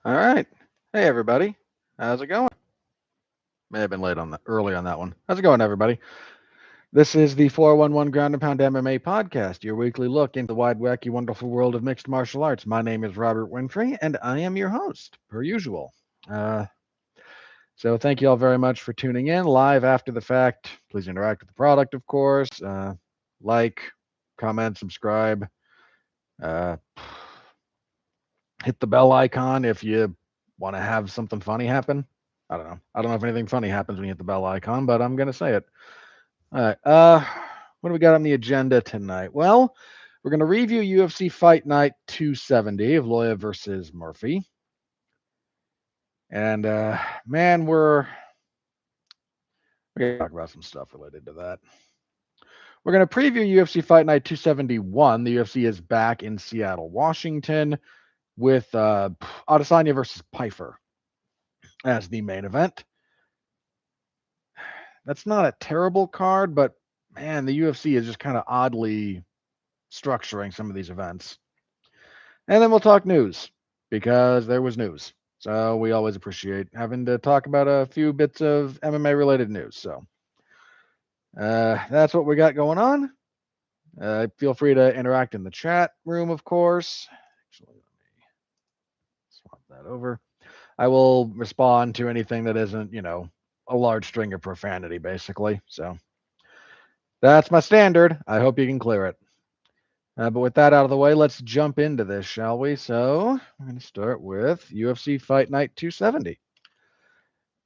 All right. Hey, everybody. How's it going? May have been early on that one. How's it going, everybody? This is the 411 Ground and Pound MMA podcast, your weekly look into the wide, wacky, wonderful world of mixed martial arts. My name is Robert Winfrey, and I am your host, per usual. Uh, so thank you all very much for tuning in live after the fact. Please interact with the product, of course. Like, comment, subscribe. Uh, hit the bell icon if you want to have something funny happen. I don't know. I don't know if anything funny happens when you hit the bell icon, but I'm gonna say it. All right. What do we got on the agenda tonight? Well, we're gonna review UFC Fight Night 270 of Evloev versus Murphy. And man, we're gonna talk about some stuff related to that. We're gonna preview UFC Fight Night 271. The UFC is back in Seattle, Washington, with Adesanya versus Pyfer as the main event. That's not a terrible card, but man, the UFC is just kind of oddly structuring some of these events. And then we'll talk news because there was news. So we always appreciate having to talk about a few bits of MMA related news. So that's what we got going on. Feel free to interact in the chat room, of course. Actually, let me swap that over. I will respond to anything that isn't, a large string of profanity, basically. So that's my standard. I hope you can clear it. But with that out of the way, let's jump into this, shall we? So I'm going to start with UFC Fight Night 270.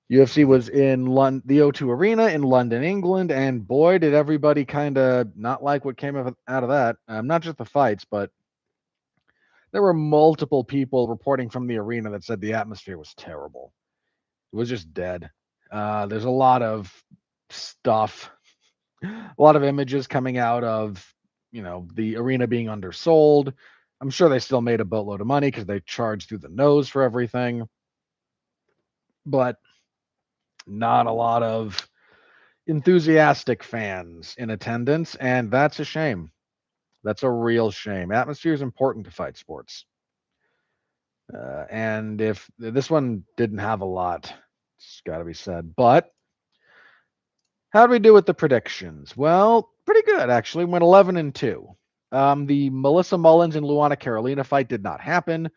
UFC was in the O2 Arena in London, England, and boy, did everybody kind of not like what came out of that. Not just the fights, but there were multiple people reporting from the arena that said the atmosphere was terrible. It was just dead. There's a lot of stuff, a lot of images coming out of the arena being undersold. I'm sure they still made a boatload of money because they charged through the nose for everything, but not a lot of enthusiastic fans in attendance, and that's a shame. That's a real shame. Atmosphere is important to fight sports, and if this one didn't have a lot, it's got to be said. But how do we do with the predictions? Well, pretty good actually. Went 11-2. The Melissa Mullins and Luana Carolina fight did not happen.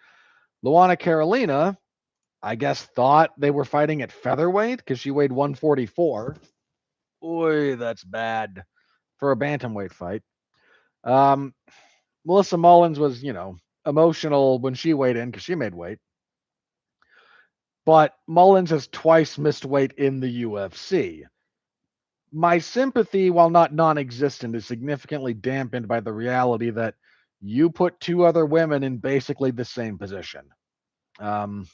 Luana Carolina, I guess, thought they were fighting at featherweight because she weighed 144. Oy, that's bad for a bantamweight fight. Melissa Mullins was, emotional when she weighed in because she made weight. But Mullins has twice missed weight in the UFC. My sympathy, while not non-existent, is significantly dampened by the reality that you put two other women in basically the same position. That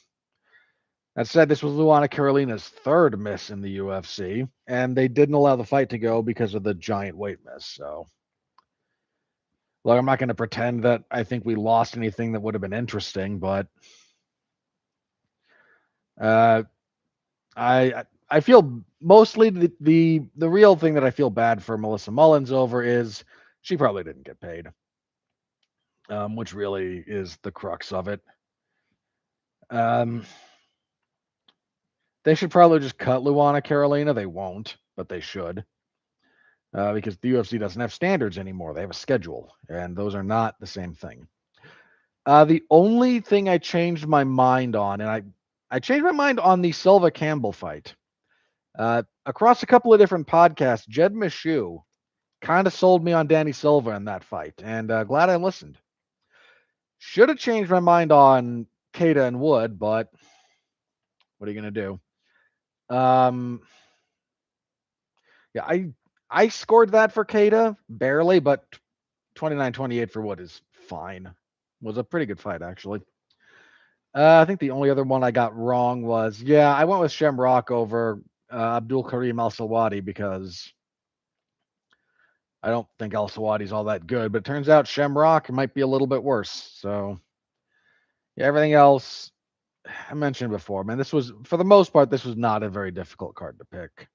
said, this was Luana Carolina's third miss in the UFC, and they didn't allow the fight to go because of the giant weight miss. So, look, I'm not going to pretend that I think we lost anything that would have been interesting, but I feel mostly the real thing that I feel bad for Melissa Mullins over is she probably didn't get paid, which really is the crux of it. They should probably just cut Luana Carolina. They won't, but they should. Because the UFC doesn't have standards anymore. They have a schedule, and those are not the same thing. The only thing I changed my mind on, and I changed my mind on the Silva Campbell fight. Across a couple of different podcasts, Jed Meshew kind of sold me on Danny Silva in that fight, and glad I listened. Should have changed my mind on Keita and Wood, but what are you going to do? Yeah, I scored that for Keita, barely, but 29-28 for Wood is fine. It was a pretty good fight, actually. I think the only other one I got wrong was, I went with Shamrock over Abdul Karim Al Sawadi because I don't think Al Sawadi's all that good, but it turns out Shamrock might be a little bit worse. So, yeah, everything else I mentioned before, man, this was, for the most part, this was not a very difficult card to pick.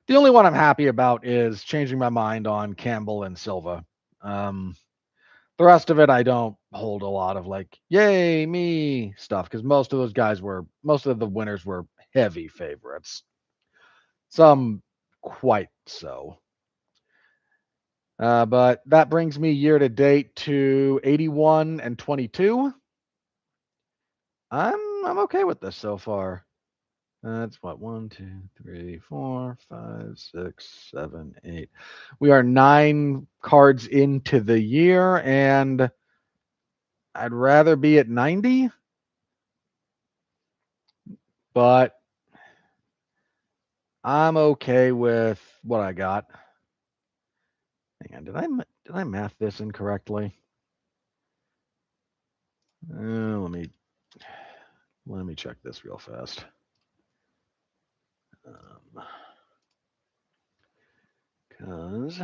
The only one I'm happy about is changing my mind on Campbell and Silva. The rest of it, I don't hold a lot of like, yay, me stuff, because most of the winners were heavy favorites. Some quite so. But that brings me year to date to 81-22. I'm okay with this so far. That's what 1, 2, 3, 4, 5, 6, 7, 8. We are 9 cards into the year, and I'd rather be at 90, but I'm okay with what I got. Hang on, did I math this incorrectly? Let me check this real fast. Because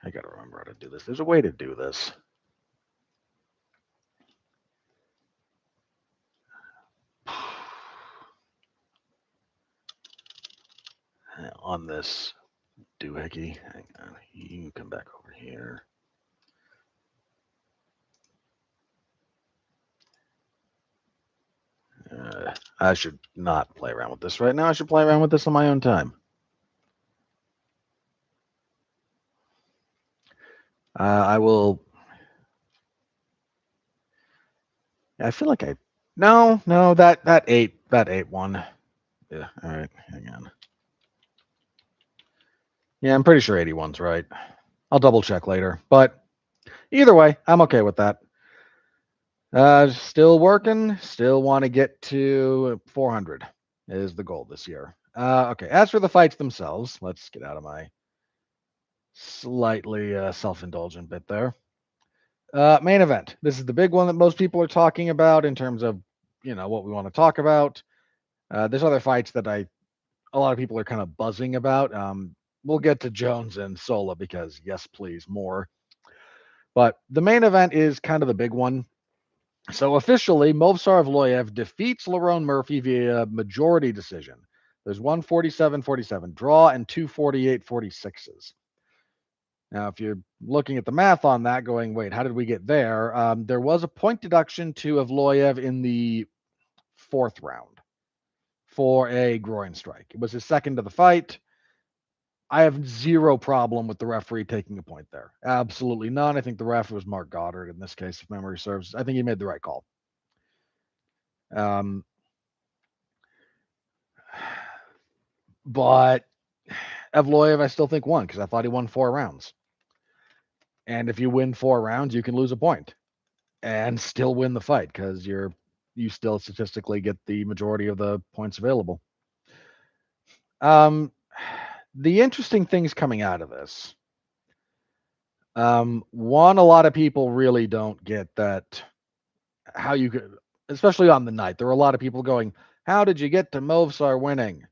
I got to remember how to do this. There's a way to do this. On this doohickey. Hang on. You can come back over here. I should not play around with this right now. I should play around with this on my own time. I will. I feel like no, that eight one. Yeah, all right, hang on. Yeah, I'm pretty sure 81's right. I'll double check later, but either way, I'm okay with that. Still working. Still want to get to 400 is the goal this year. Okay, as for the fights themselves, let's get out of my slightly self-indulgent bit there. Main event. This is the big one that most people are talking about in terms of, what we want to talk about. There's other fights that a lot of people are kind of buzzing about. We'll get to Jones and Sola because yes, please, more. But the main event is kind of the big one. So officially, Movsar Evloev defeats Lerone Murphy via majority decision. There's 147-47 draw and 248-46s. Now, if you're looking at the math on that, going, wait, how did we get there? There was a point deduction to Evloev in the 4th round for a groin strike. It was his second of the fight. I have zero problem with the referee taking a point there. Absolutely none. I think the ref was Mark Goddard in this case, if memory serves. I think he made the right call. But Evloev, I still think won because I thought he won 4 rounds. And if you win 4 rounds, you can lose a point and still win the fight because you still statistically get the majority of the points available. The interesting things coming out of this. One, a lot of people really don't get that how you could, especially on the night. There were a lot of people going, "How did you get to Movsar winning?"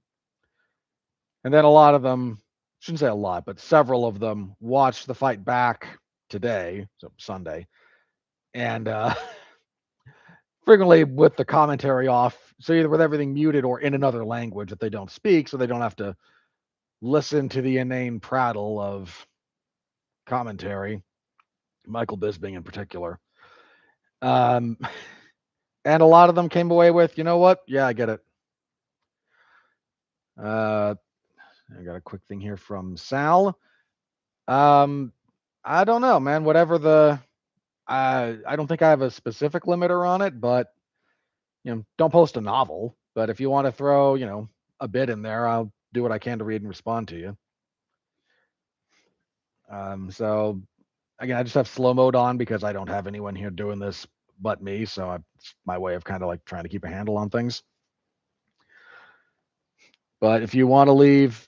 And then a lot of them, shouldn't say a lot, but several of them watched the fight back today, so Sunday, and frequently with the commentary off, so either with everything muted or in another language that they don't speak, so they don't have to listen to the inane prattle of commentary, Michael Bisping in particular. And a lot of them came away with, you know what? Yeah, I get it. I got a quick thing here from Sal. I don't know, man. Whatever I don't think I have a specific limiter on it, but don't post a novel. But if you want to throw, a bit in there, I'll do what I can to read and respond to you. So again, I just have slow mode on because I don't have anyone here doing this but me. So it's my way of kind of like trying to keep a handle on things. But if you want to leave,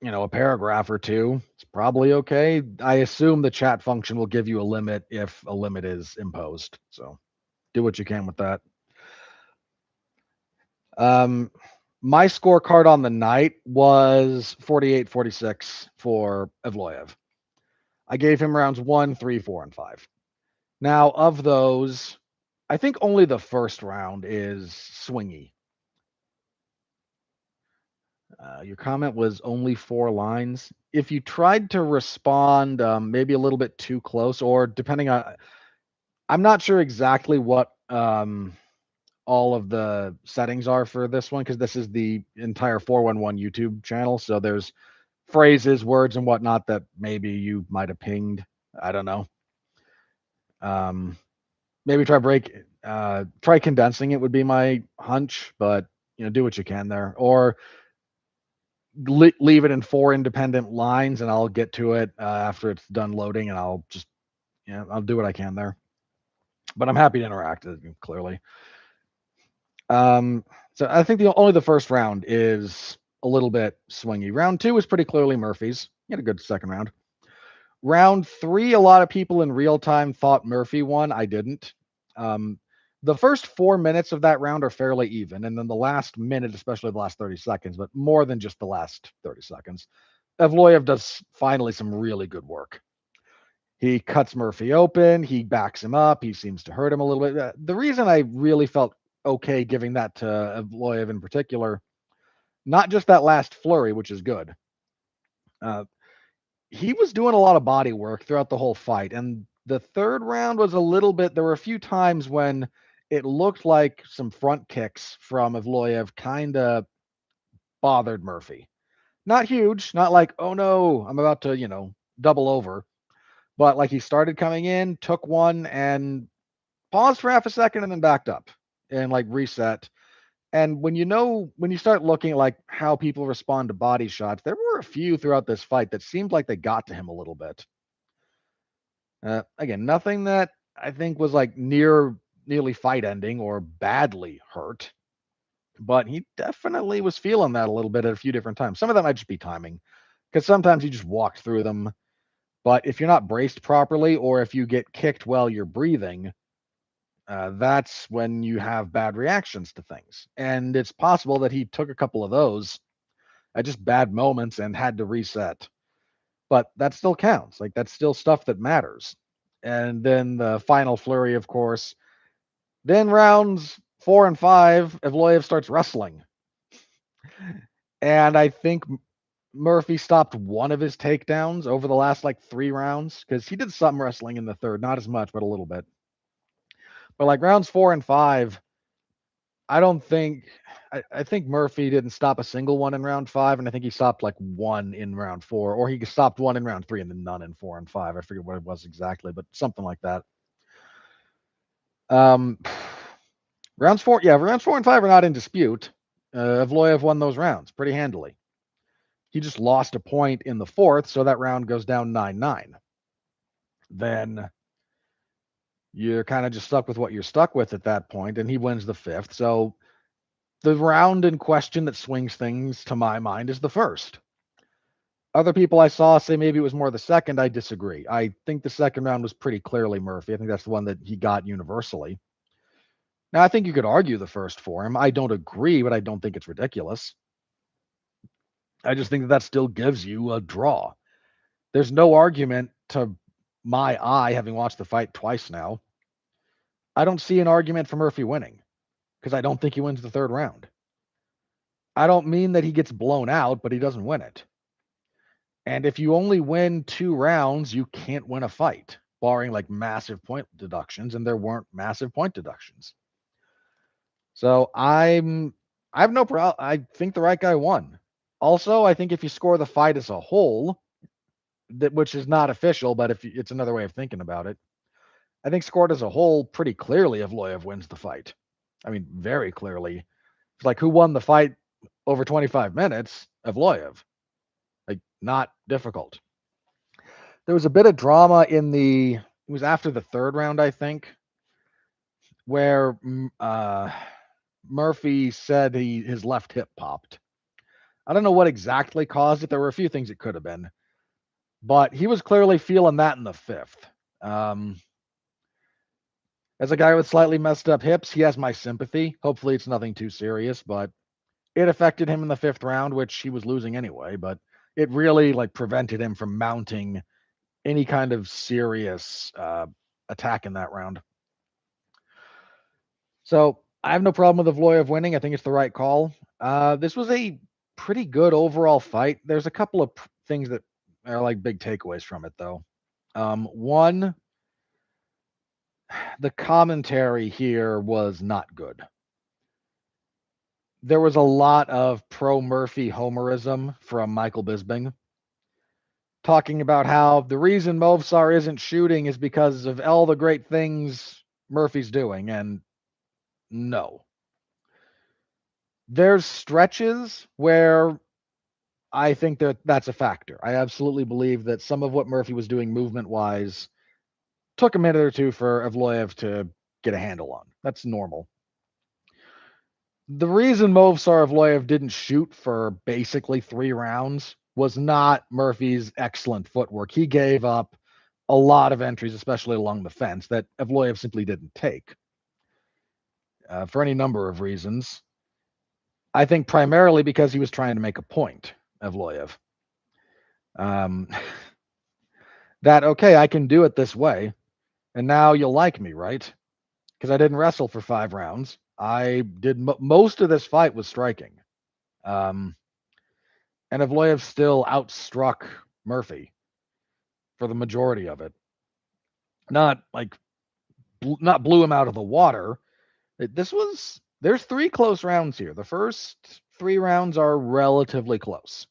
a paragraph or two, it's probably okay. I assume the chat function will give you a limit if a limit is imposed. So do what you can with that. My scorecard on the night was 48-46 for Evloev. I gave him rounds 1, 3, 4, and 5. Now, of those, I think only the first round is swingy. Your comment was only 4 lines. If you tried to respond, maybe a little bit too close, or depending on, I'm not sure exactly what all of the settings are for this one because this is the entire 411 YouTube channel. So there's phrases, words, and whatnot that maybe you might have pinged. I don't know. Maybe try condensing it would be my hunch, but do what you can there, or leave it in 4 independent lines, and I'll get to it after it's done loading, and I'll just I'll do what I can there. But I'm happy to interact clearly. So I think only the first round is a little bit swingy. Round 2 is pretty clearly Murphy's. He had a good second round. Round 3, a lot of people in real time thought Murphy won. I didn't. The first 4 minutes of that round are fairly even, and then the last minute, especially the last 30 seconds, but more than just the last 30 seconds, Evloev does finally some really good work. He cuts Murphy open. He backs him up. He seems to hurt him a little bit. The reason I really felt okay giving that to Evloev in particular, not just that last flurry, which is good. He was doing a lot of body work throughout the whole fight. And the third round was a little bit, there were a few times when it looked like some front kicks from Evloev kind of bothered Murphy. Not huge, not like, oh no, I'm about to, double over. But like he started coming in, took one and paused for half a second and then backed up and like reset. And when you start looking at like how people respond to body shots, there were a few throughout this fight that seemed like they got to him a little bit. Again, nothing that I think was like nearly fight ending or badly hurt, but he definitely was feeling that a little bit at a few different times. Some of that might just be timing, because sometimes he just walked through them. But if you're not braced properly, or if you get kicked while you're breathing, that's when you have bad reactions to things. And it's possible that he took a couple of those at just bad moments and had to reset. But that still counts. Like that's still stuff that matters. And then the final flurry, of course. Then rounds 4 and 5, Evloev starts wrestling. And I think Murphy stopped one of his takedowns over the last like 3 rounds because he did some wrestling in the third, not as much, but a little bit. But like rounds 4 and 5, I think Murphy didn't stop a single one in round 5, and I think he stopped like one in round 4, or he stopped one in round 3 and then none in 4 and 5. I forget what it was exactly, but something like that. Rounds 4 and 5 are not in dispute. Evloev won those rounds pretty handily. He just lost a point in the 4th, so that round goes down 9-9. Then you're kind of just stuck with what you're stuck with at that point, and he wins the 5th. So the round in question that swings things, to my mind, is the 1st. Other people I saw say maybe it was more the 2nd. I disagree. I think the 2nd round was pretty clearly Murphy. I think that's the one that he got universally. Now, I think you could argue the 1st for him. I don't agree, but I don't think it's ridiculous. I just think that still gives you a draw. There's no argument to my eye, having watched the fight twice now. I don't see an argument for Murphy winning because I don't think he wins the 3rd round. I don't mean that he gets blown out, but he doesn't win it. And if you only win 2 rounds, you can't win a fight, barring like massive point deductions, and there weren't massive point deductions. So I have no problem. I think the right guy won. Also, I think if you score the fight as a whole, which is not official, but if it's another way of thinking about it, I think scored as a whole, pretty clearly, Evloev wins the fight. I mean, very clearly. It's like who won the fight over 25 minutes? Evloev. Like, not difficult. There was a bit of drama it was after the 3rd round, I think, where Murphy said his left hip popped. I don't know what exactly caused it. There were a few things it could have been, but he was clearly feeling that in the 5th. As a guy with slightly messed up hips, he has my sympathy. Hopefully it's nothing too serious, but it affected him in the 5th round, which he was losing anyway, but it really like prevented him from mounting any kind of serious attack in that round. So I have no problem with Evloev winning. I think it's the right call. This was a pretty good overall fight. There's a couple of things that are like big takeaways from it, though. One, the commentary here was not good. There was a lot of pro Murphy homerism from Michael Bisping, talking about how the reason Movsar isn't shooting is because of all the great things Murphy's doing. And no, there's stretches where I think that that's a factor. I absolutely believe that some of what Murphy was doing movement wise took a minute or two for Evloev to get a handle on. That's normal. The reason Movsar Evloev didn't shoot for basically 3 rounds was not Murphy's excellent footwork. He gave up a lot of entries, especially along the fence, that Evloev simply didn't take for any number of reasons. I think primarily because he was trying to make a point, Evloev. That, okay, I can do it this way, and now you'll like me, right? Because I didn't wrestle for 5 rounds. I did most of this fight was striking. And Evloev still outstruck Murphy for the majority of it. Not like not blew him out of the water. There's 3 close rounds here. The first 3 rounds are relatively close.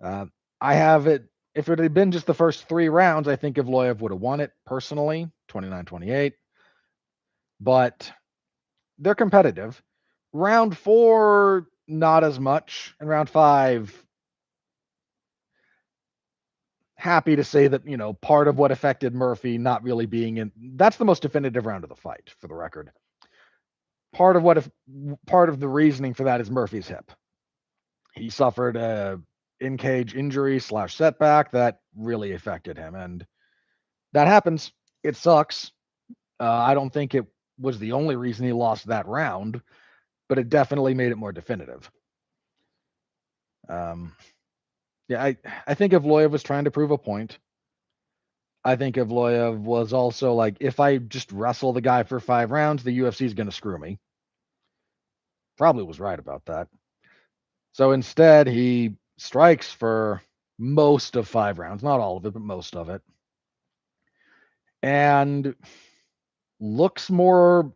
I have it. If it had been just the first 3 rounds, I think Evloev would have won it personally, 29-28. But they're competitive. Round 4, not as much. And round 5, happy to say that, part of what affected Murphy not really being in, that's the most definitive round of the fight, for the record. Part of the reasoning for that is Murphy's hip. He suffered a in-cage injury / setback that really affected him. And that happens. It sucks. I don't think it was the only reason he lost that round, but it definitely made it more definitive. Yeah, I think Evloev was trying to prove a point. I think Evloev was also like, if I just wrestle the guy for 5 rounds, the UFC is going to screw me. Probably was right about that. So instead, he strikes for most of 5 rounds, not all of it, but most of it. And looks more.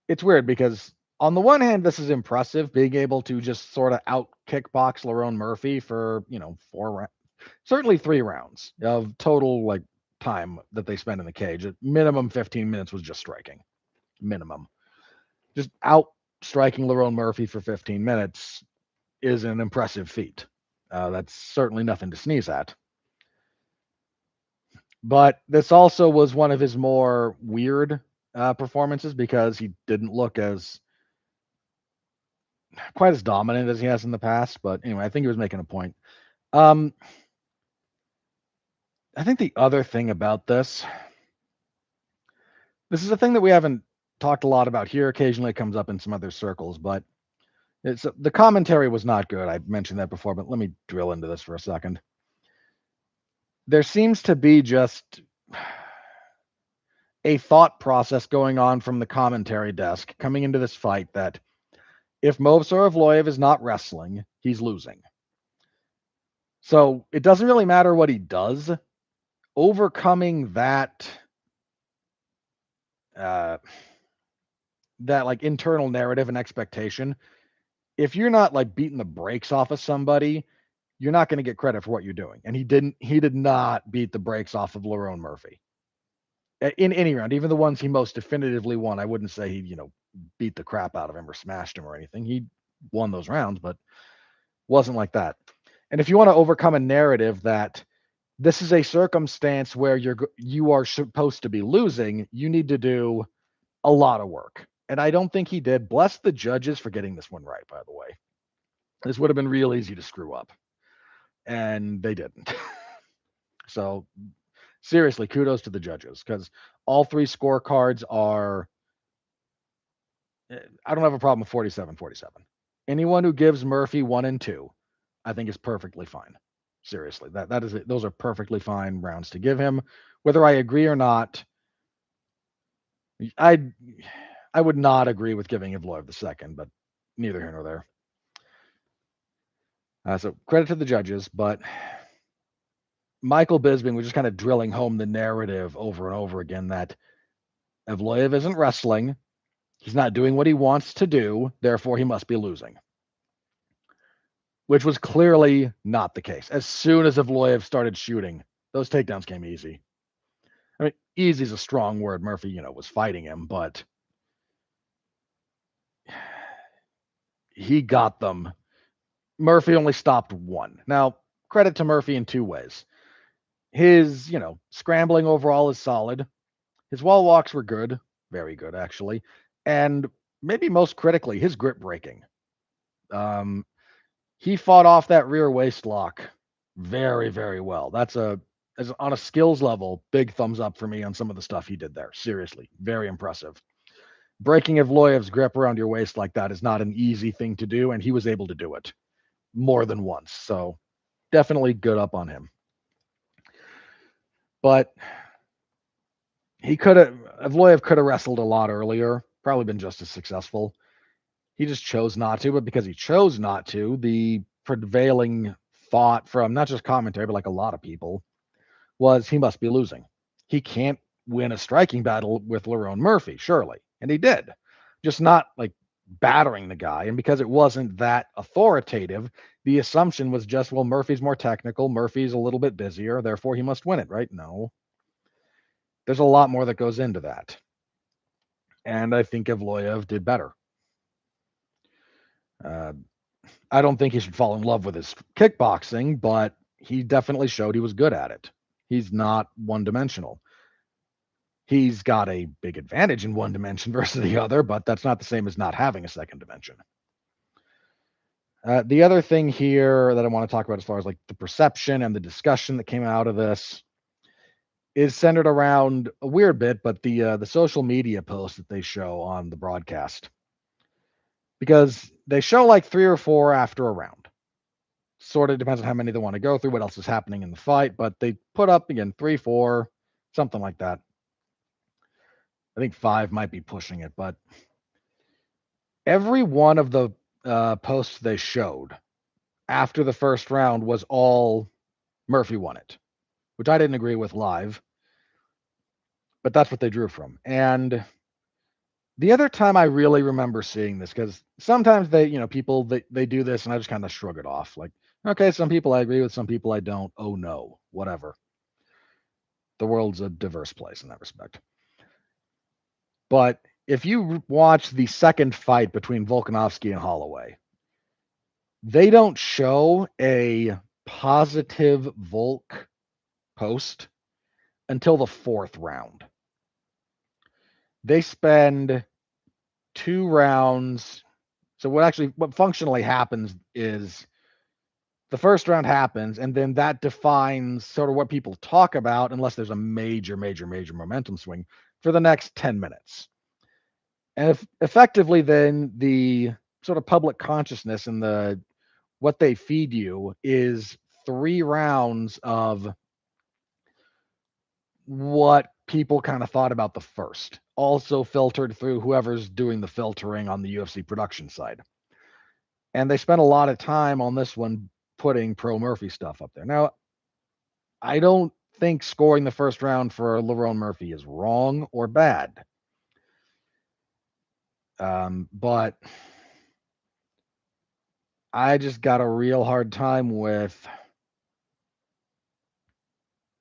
It's weird because on the one hand, this is impressive, being able to just sort of out kickbox Lerone Murphy for, 4 rounds, certainly 3 rounds of total like time that they spent in the cage. At minimum 15 minutes was just striking. Minimum. Just out striking Lerone Murphy for 15 minutes is an impressive feat. That's certainly nothing to sneeze at. But this also was one of his more weird performances because he didn't look as quite as dominant as he has in the past. But anyway, I think he was making a point. I think the other thing about this is a thing that we haven't talked a lot about here. Occasionally it comes up in some other circles, but the commentary was not good. I mentioned that before, but let me drill into this for a second. There seems to be just a thought process going on from the commentary desk coming into this fight that if Movsar Evloev is not wrestling, he's losing. So it doesn't really matter what he does. Overcoming that like internal narrative and expectation, if you're not like beating the brakes off of somebody, you're not going to get credit for what you're doing. And he did not beat the brakes off of Lerone Murphy in any round, even the ones he most definitively won. I wouldn't say he, beat the crap out of him or smashed him or anything. He won those rounds, but wasn't like that. And if you want to overcome a narrative that this is a circumstance where you are supposed to be losing, you need to do a lot of work. And I don't think he did. Bless the judges for getting this one right, by the way. This would have been real easy to screw up. And they didn't. So seriously, kudos to the judges, because all 3 scorecards are, I don't have a problem with 47-47. Anyone who gives Murphy 1 and 2, I think is perfectly fine. Seriously, that is it. Those are perfectly fine rounds to give him. Whether I agree or not, I would not agree with giving Evloev the second, but neither here nor there. So credit to the judges, but Michael Bisping was just kind of drilling home the narrative over and over again that Evloev isn't wrestling. He's not doing what he wants to do. Therefore, he must be losing, which was clearly not the case. As soon as Evloev started shooting, those takedowns came easy. I mean, easy is a strong word. Murphy, was fighting him, but he got them. Murphy only stopped one. Now, credit to Murphy in two ways. His, scrambling overall is solid. His wall walks were good, very good actually, and maybe most critically, his grip breaking. He fought off that rear waist lock very, very well. That's on a skills level, big thumbs up for me on some of the stuff he did there. Seriously, very impressive. Breaking Evloev's grip around your waist like that is not an easy thing to do, and he was able to do it more than once. So definitely good up on him. But Evloev could have wrestled a lot earlier, probably been just as successful. He just chose not to, but because he chose not to, the prevailing thought from not just commentary, but like a lot of people was he must be losing. He can't win a striking battle with Lerone Murphy, surely. And he did. Just not like battering the guy. And because it wasn't that authoritative, the assumption was just, well, Murphy's more technical. Murphy's a little bit busier. Therefore, he must win it, right? No. There's a lot more that goes into that. And I think Evloev did better. I don't think he should fall in love with his kickboxing, but he definitely showed he was good at it. He's not one-dimensional. He's got a big advantage in one dimension versus the other, but that's not the same as not having a second dimension. The other thing here that I want to talk about as far as like the perception and the discussion that came out of this is centered around a weird bit, but the social media posts that they show on the broadcast. Because they show like 3 or 4 after a round. Sort of depends on how many they want to go through, what else is happening in the fight, but they put up again 3, 4, something like that. I think 5 might be pushing it, but every one of the posts they showed after the first round was all Murphy won it, which I didn't agree with live, but that's what they drew from. And the other time I really remember seeing this, because sometimes people they do this and I just kind of shrug it off. Like, okay, some people I agree with, some people I don't. Oh no, whatever. The world's a diverse place in that respect. But if you watch the second fight between Volkanovski and Holloway, they don't show a positive Volk post until the 4th round. They spend 2 rounds. So what functionally happens is the first round happens, and then that defines sort of what people talk about, unless there's a major momentum swing for the next 10 minutes. And effectively, then the sort of public consciousness and what they feed you is 3 rounds of what people kind of thought about the first, also filtered through whoever's doing the filtering on the UFC production side. And they spent a lot of time on this one putting pro Murphy stuff up there. Now, I don't think scoring the first round for Lerone Murphy is wrong or bad. But I just got a real hard time with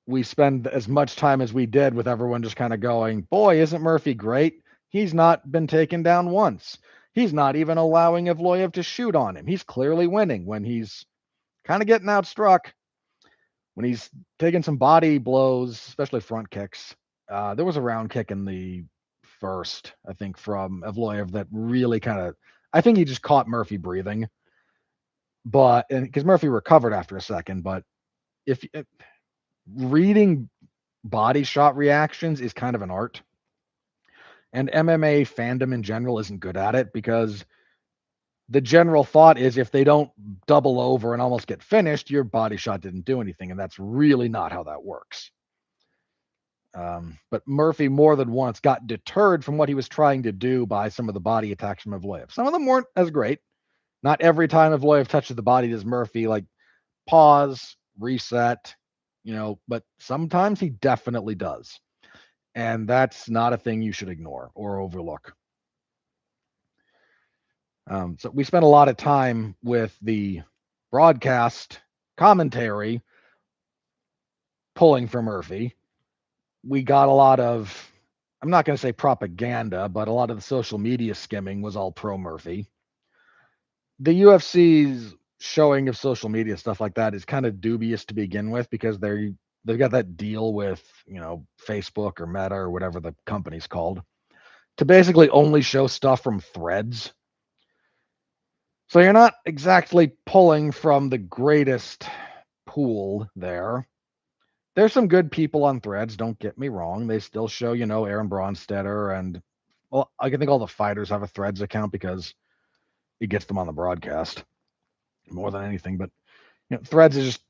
we spend as much time as we did with everyone just kind of going, boy, isn't Murphy great? He's not been taken down once. He's not even allowing Evloev to shoot on him. He's clearly winning when he's kind of getting outstruck, when he's taking some body blows, especially front kicks. There was a round kick in the first, I think, from Evloev that really I think he just caught Murphy breathing. But because Murphy recovered after a second, but if reading body shot reactions is kind of an art. And MMA fandom in general isn't good at it because the general thought is if they don't double over and almost get finished, your body shot didn't do anything. And that's really not how that works. But Murphy more than once got deterred from what he was trying to do by some of the body attacks from Evloev. Some of them weren't as great. Not every time Evloev touches the body does Murphy like pause, reset, but sometimes he definitely does. And that's not a thing you should ignore or overlook. So we spent a lot of time with the broadcast commentary pulling for Murphy. We got a lot of, I'm not going to say propaganda, but a lot of the social media skimming was all pro Murphy. The UFC's showing of social media stuff like that is kind of dubious to begin with because they've got that deal with, Facebook or Meta or whatever the company's called to basically only show stuff from threads. So you're not exactly pulling from the greatest pool there. There's some good people on threads, don't get me wrong. They still show, Aaron Bronstetter and I think all the fighters have a threads account because it gets them on the broadcast more than anything. But threads is just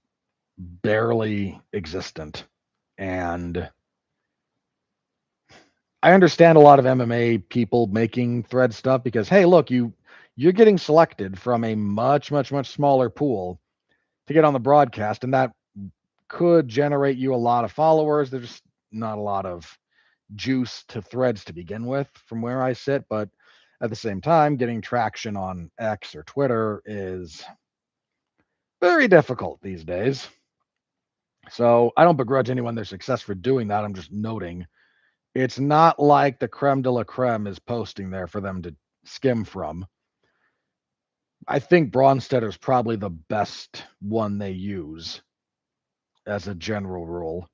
barely existent. And I understand a lot of MMA people making thread stuff because, hey, look, you're getting selected from a much, much, much smaller pool to get on the broadcast, and that could generate you a lot of followers. There's not a lot of juice to threads to begin with from where I sit, but at the same time, getting traction on X or Twitter is very difficult these days. So I don't begrudge anyone their success for doing that. I'm just noting it's not like the creme de la creme is posting there for them to skim from. I think Bronstedter's probably the best one they use as a general rule.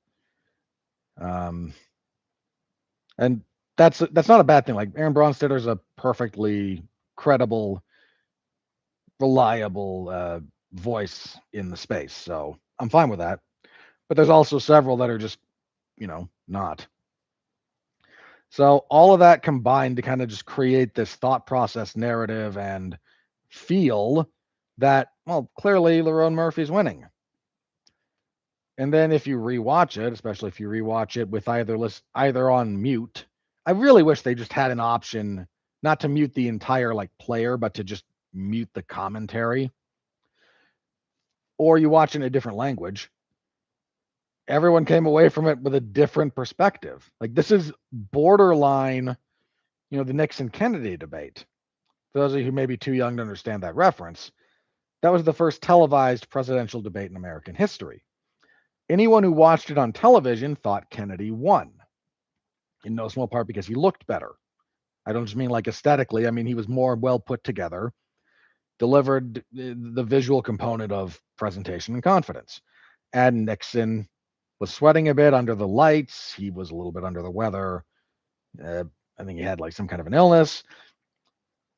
And that's not a bad thing. Like Aaron Bronstedter's a perfectly credible, reliable voice in the space. So I'm fine with that. But there's also several that are just, not. So all of that combined to kind of just create this thought process narrative and feel that, well, clearly Lerone Murphy's winning. And then if you rewatch it, especially if you rewatch it with either on mute, I really wish they just had an option not to mute the entire player, but to just mute the commentary. Or you watch it in a different language. Everyone came away from it with a different perspective. Like this is borderline, the Nixon Kennedy debate. For those of you who may be too young to understand that reference, that was the first televised presidential debate in American history. Anyone who watched it on television thought Kennedy won, in no small part because he looked better. I don't just mean aesthetically. I mean, he was more well put together, delivered the visual component of presentation and confidence. And Nixon was sweating a bit under the lights. He was a little bit under the weather. I think he had some kind of an illness.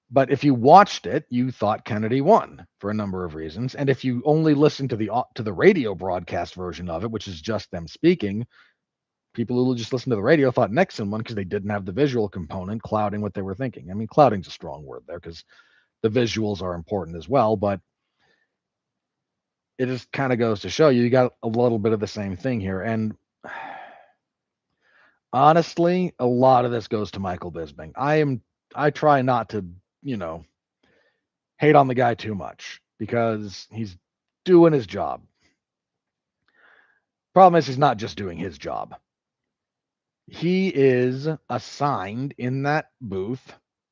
But if you watched it, you thought Kennedy won for a number of reasons. And if you only listened to the radio broadcast version of it, which is just them speaking, people who just listened to the radio thought Nixon won because they didn't have the visual component clouding what they were thinking. I mean, clouding's a strong word there because the visuals are important as well, but it just kind of goes to show you got a little bit of the same thing here. And honestly, a lot of this goes to Michael Bisping. I try not to, hate on the guy too much because he's doing his job. Problem is, he's not just doing his job. He is assigned in that booth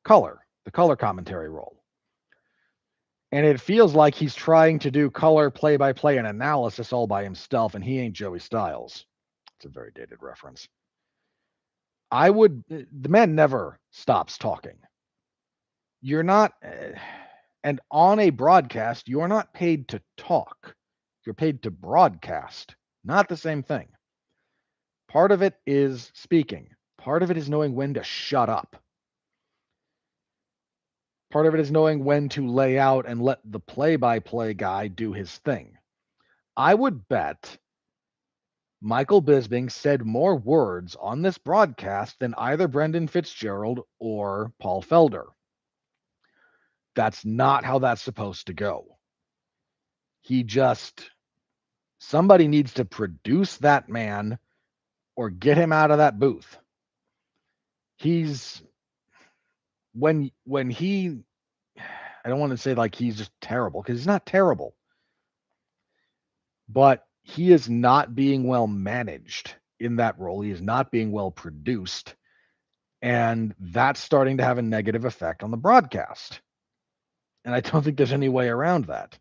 the color commentary role. And it feels like he's trying to do color play-by-play and analysis all by himself, and he ain't Joey Styles. It's a very dated reference. The man never stops talking. You're not, and on a broadcast, you're not paid to talk. You're paid to broadcast. Not the same thing. Part of it is speaking. Part of it is knowing when to shut up. Part of it is knowing when to lay out and let the play-by-play guy do his thing. I would bet Michael Bisping said more words on this broadcast than either Brendan Fitzgerald or Paul Felder. That's not how that's supposed to go. Somebody needs to produce that man or get him out of that booth. He's when he I don't want to say like he's just terrible because he's not terrible, but he is not being well managed in that role. He is not being well produced, and that's starting to have a negative effect on the broadcast. And I don't think there's any way around that.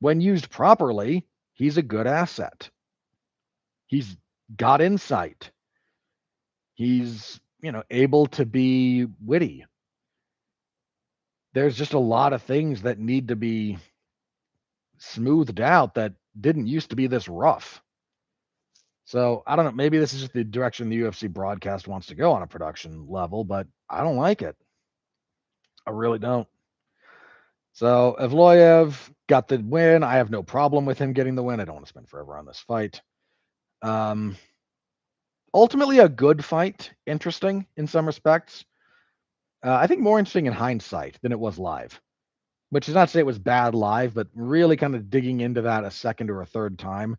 When used properly, he's a good asset. He's got insight. He's, able to be witty. There's just a lot of things that need to be smoothed out that didn't used to be this rough. So I don't know. Maybe this is just the direction the UFC broadcast wants to go on a production level, but I don't like it. I really don't. So Evloev got the win. I have no problem with him getting the win. I don't want to spend forever on this fight. Ultimately, a good fight. Interesting in some respects. I think more interesting in hindsight than it was live. Which is not to say it was bad live, but really kind of digging into that a second or a third time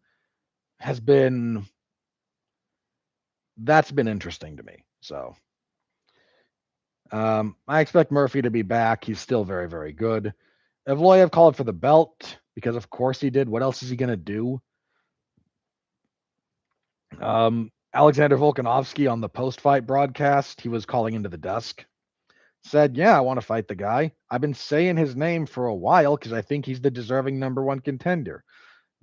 that's been interesting to me. So I expect Murphy to be back. He's still very, very good. Evloev called for the belt because of course he did. What else is he going to do? Alexander Volkanovski on the post-fight broadcast, he was calling into the desk, said, yeah, I want to fight the guy. I've been saying his name for a while because I think he's the deserving number one contender.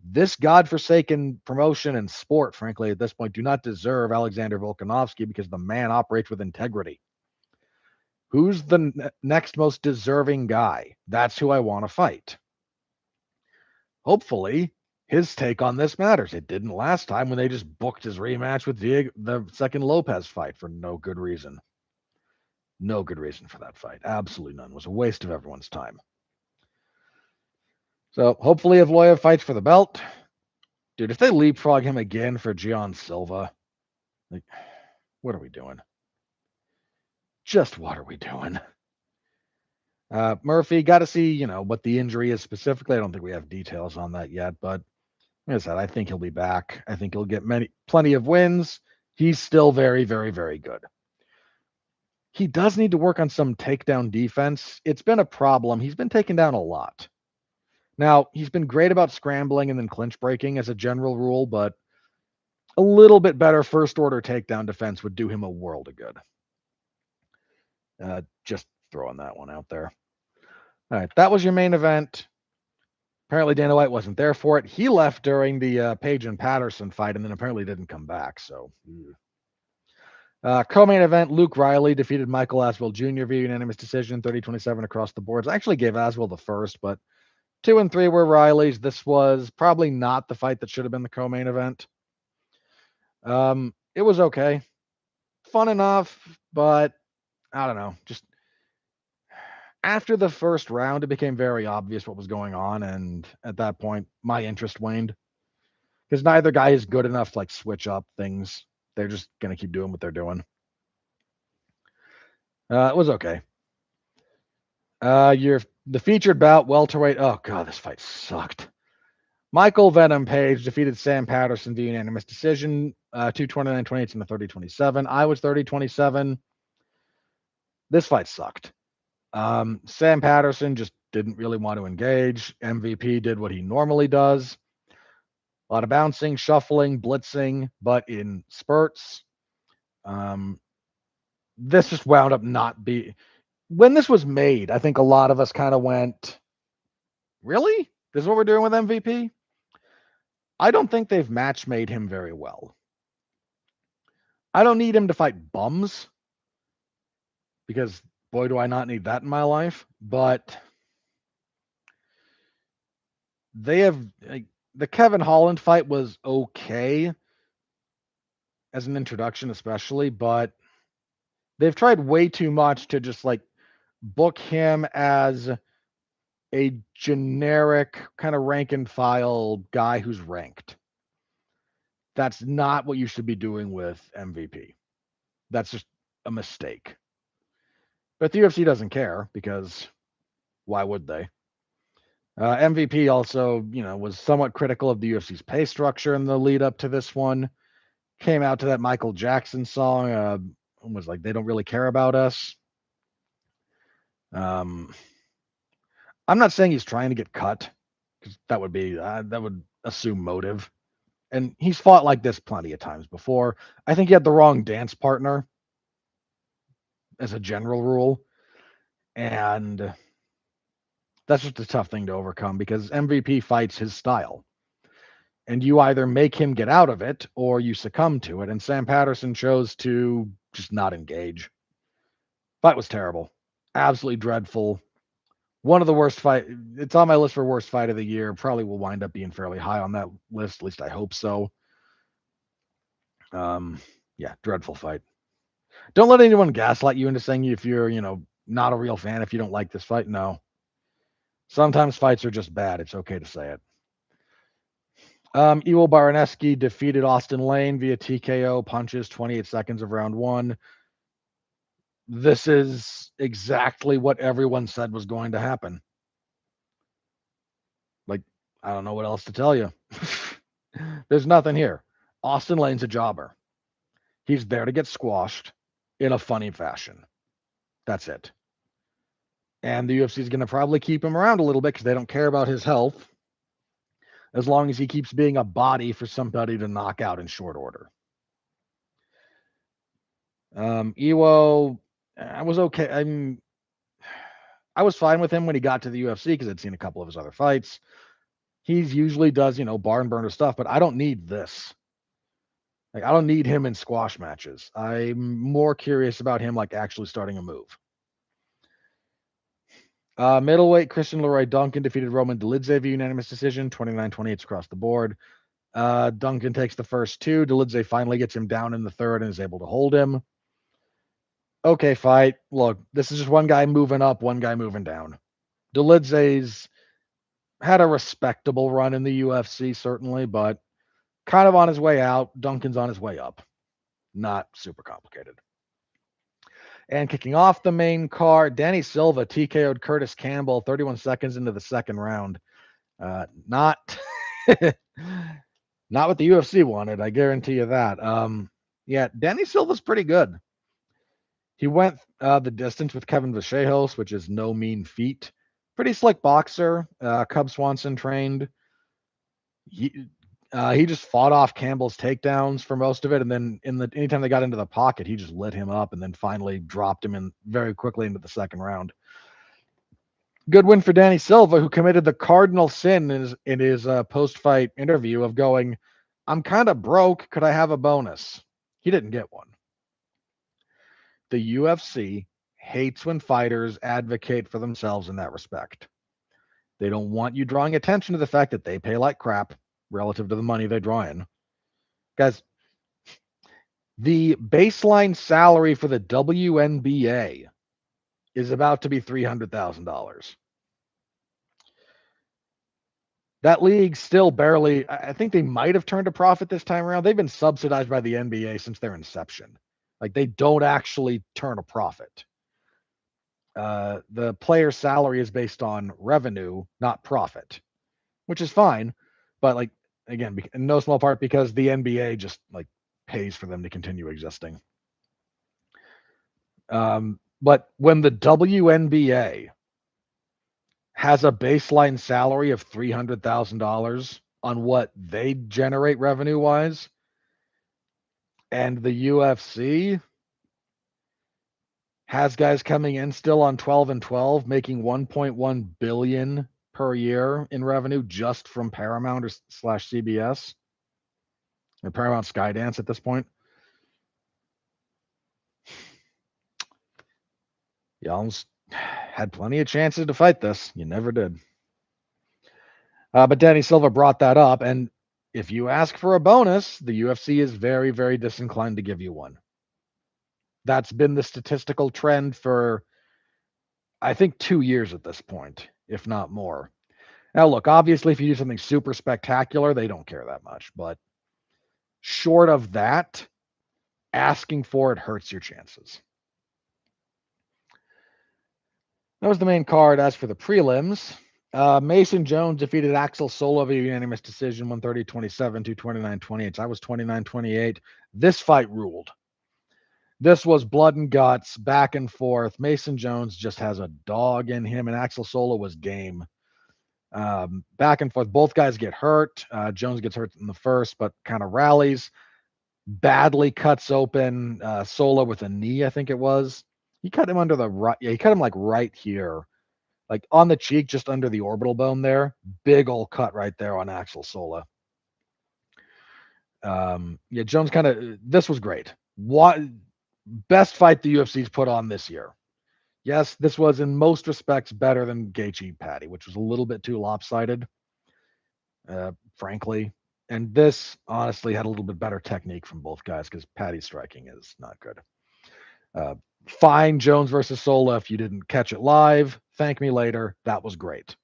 This godforsaken promotion and sport, frankly, at this point, do not deserve Alexander Volkanovski because the man operates with integrity. Who's the next most deserving guy? That's who I want to fight. Hopefully, his take on this matters. It didn't last time when they just booked his rematch with Diaz, the second Lopez fight, for no good reason. No good reason for that fight. Absolutely none. It was a waste of everyone's time. So hopefully Evloev fights for the belt. Dude, if they leapfrog him again for Gian Silva, like, what are we doing? Just what are we doing? Murphy, got to see, what the injury is specifically. I don't think we have details on that yet, but like I said, I think he'll be back. I think he'll get plenty of wins. He's still very, very, very good. He does need to work on some takedown defense. It's been a problem. He's been taken down a lot. Now, he's been great about scrambling and then clinch breaking as a general rule, but a little bit better first order takedown defense would do him a world of good. Just throwing that one out there. All right, that was your main event. Apparently Dana White wasn't there for it. He left during the Page and Patterson fight and then apparently didn't come back. So, co-main event, Luke Riley defeated Michael Aswell Jr. via unanimous decision, 30-27 across the boards. I actually gave Aswell the first, but 2 and 3 were Riley's. This was probably not the fight that should have been the co-main event. It was okay. Fun enough, but I don't know. Just after the first round, it became very obvious what was going on, and at that point, my interest waned because neither guy is good enough to switch up things. They're just gonna keep doing what they're doing. It was okay. The featured bout, welterweight. Oh god, this fight sucked. Michael Venom Page defeated Sam Patterson via unanimous decision, 229-28 and a 30-27. I was 30-27. This fight sucked. Sam Patterson just didn't really want to engage. MVP did what he normally does. A lot of bouncing, shuffling, blitzing, but in spurts. This just wound up not being... When this was made, I think a lot of us kind of went, really? This is what we're doing with MVP? I don't think they've match made him very well. I don't need him to fight bums because boy, do I not need that in my life. But they have the Kevin Holland fight was okay as an introduction, especially, but they've tried way too much to just book him as a generic kind of rank and file guy who's ranked. That's not what you should be doing with MVP. That's just a mistake. But the UFC doesn't care because why would they? MVP also, was somewhat critical of the UFC's pay structure in the lead up to this one. Came out to that Michael Jackson song. Was like, they don't really care about us. I'm not saying he's trying to get cut, because that would assume motive. And he's fought like this plenty of times before. I think he had the wrong dance partner as a general rule. And that's just a tough thing to overcome, because MVP fights his style. And you either make him get out of it or you succumb to it. And Sam Patterson chose to just not engage. Fight was terrible. Absolutely dreadful. One of the worst fight. It's on my list for worst fight of the year. Probably will wind up being fairly high on that list. At least I hope so. Yeah, dreadful fight. Don't let anyone gaslight you into saying if you're, not a real fan if you don't like this fight. No. Sometimes fights are just bad. It's okay to say it. Iwo Baraneski defeated Austin Lane via TKO punches, 28 seconds of round one. This is exactly what everyone said was going to happen. Like, I don't know what else to tell you. There's nothing here. Austin Lane's a jobber. He's there to get squashed in a funny fashion. That's it. And the UFC is going to probably keep him around a little bit because they don't care about his health, as long as he keeps being a body for somebody to knock out in short order. Iwo, I was okay. I was fine with him when he got to the UFC because I'd seen a couple of his other fights. He usually does, barn burner stuff, but I don't need this. Like, I don't need him in squash matches. I'm more curious about him actually starting a move. Middleweight, Christian Leroy Duncan defeated Roman Dolidze via unanimous decision, 29-28 across the board. Duncan takes the first two. Dolidze finally gets him down in the third and is able to hold him. Okay, fight. Look, this is just one guy moving up, one guy moving down. Dolidze's had a respectable run in the UFC, certainly, but kind of on his way out. Duncan's on his way up. Not super complicated. And kicking off the main card, Danny Silva TKO'd Curtis Campbell 31 seconds into the second round. Not not what the UFC wanted, I guarantee you that. Yeah, Danny Silva's pretty good. He went the distance with Kevin Vachejos, which is no mean feat. Pretty slick boxer. Cub Swanson trained. He just fought off Campbell's takedowns for most of it, and then anytime they got into the pocket, he just lit him up, and then finally dropped him in very quickly into the second round. Good win for Danny Silva, who committed the cardinal sin in his post-fight interview of going, "I'm kind of broke. Could I have a bonus?" He didn't get one. The UFC hates when fighters advocate for themselves in that respect. They don't want you drawing attention to the fact that they pay like crap relative to the money they draw in. Guys, the baseline salary for the WNBA is about to be $300,000. That league still barely, I think they might have turned a profit this time around. They've been subsidized by the NBA since their inception. They don't actually turn a profit. The player salary is based on revenue, not profit, which is fine. But again, in no small part because the NBA just pays for them to continue existing. But when the WNBA has a baseline salary of $300,000 on what they generate revenue wise, and the UFC has guys coming in still on 12 and 12, making 1.1 billion per year in revenue just from Paramount or /CBS or Paramount Skydance at this point. You almost had plenty of chances to fight this. You never did. But Danny Silva brought that up, and if you ask for a bonus, the UFC is very, very disinclined to give you one. That's been the statistical trend for, I think, 2 years at this point, if not more. Now, look, obviously, if you do something super spectacular, they don't care that much. But short of that, asking for it hurts your chances. That was the main card. As for the prelims, Mason Jones defeated Axel Sola via unanimous decision, 130-27 to 29-28. I was 29-28. This fight ruled. This was blood and guts, back and forth. Mason Jones just has a dog in him, and Axel Sola was game. Back and forth. Both guys get hurt. Jones gets hurt in the first, but kind of rallies. Badly cuts open Sola with a knee, I think it was. He cut him under the right. Yeah, he cut him like right here, like on the cheek, just under the orbital bone there. Big old cut right there on Axel Sola. Yeah, Jones kind of. This was great. What best fight the UFC's put on this year? Yes, this was in most respects better than Gaethje Patty, which was a little bit too lopsided, frankly. And this honestly had a little bit better technique from both guys because Patty's striking is not good. Fine, Jones versus Sola. If you didn't catch it live, thank me later. That was great.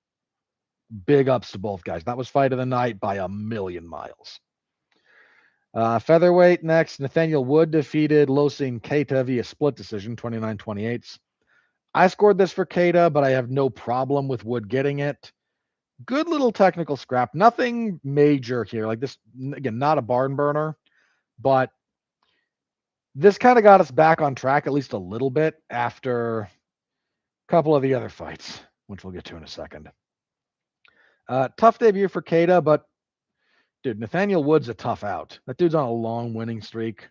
Big ups to both guys. That was fight of the night by a million miles. Featherweight next. Nathaniel Wood defeated Losin Keita via split decision, 29-28. I scored this for Keita, but I have no problem with Wood getting it. Good little technical scrap. Nothing major here. Like this, again, not a barn burner, but this kind of got us back on track at least a little bit after a couple of the other fights, which we'll get to in a second. Tough debut for Keita, but dude, Nathaniel Wood's a tough out. That dude's on a long winning streak.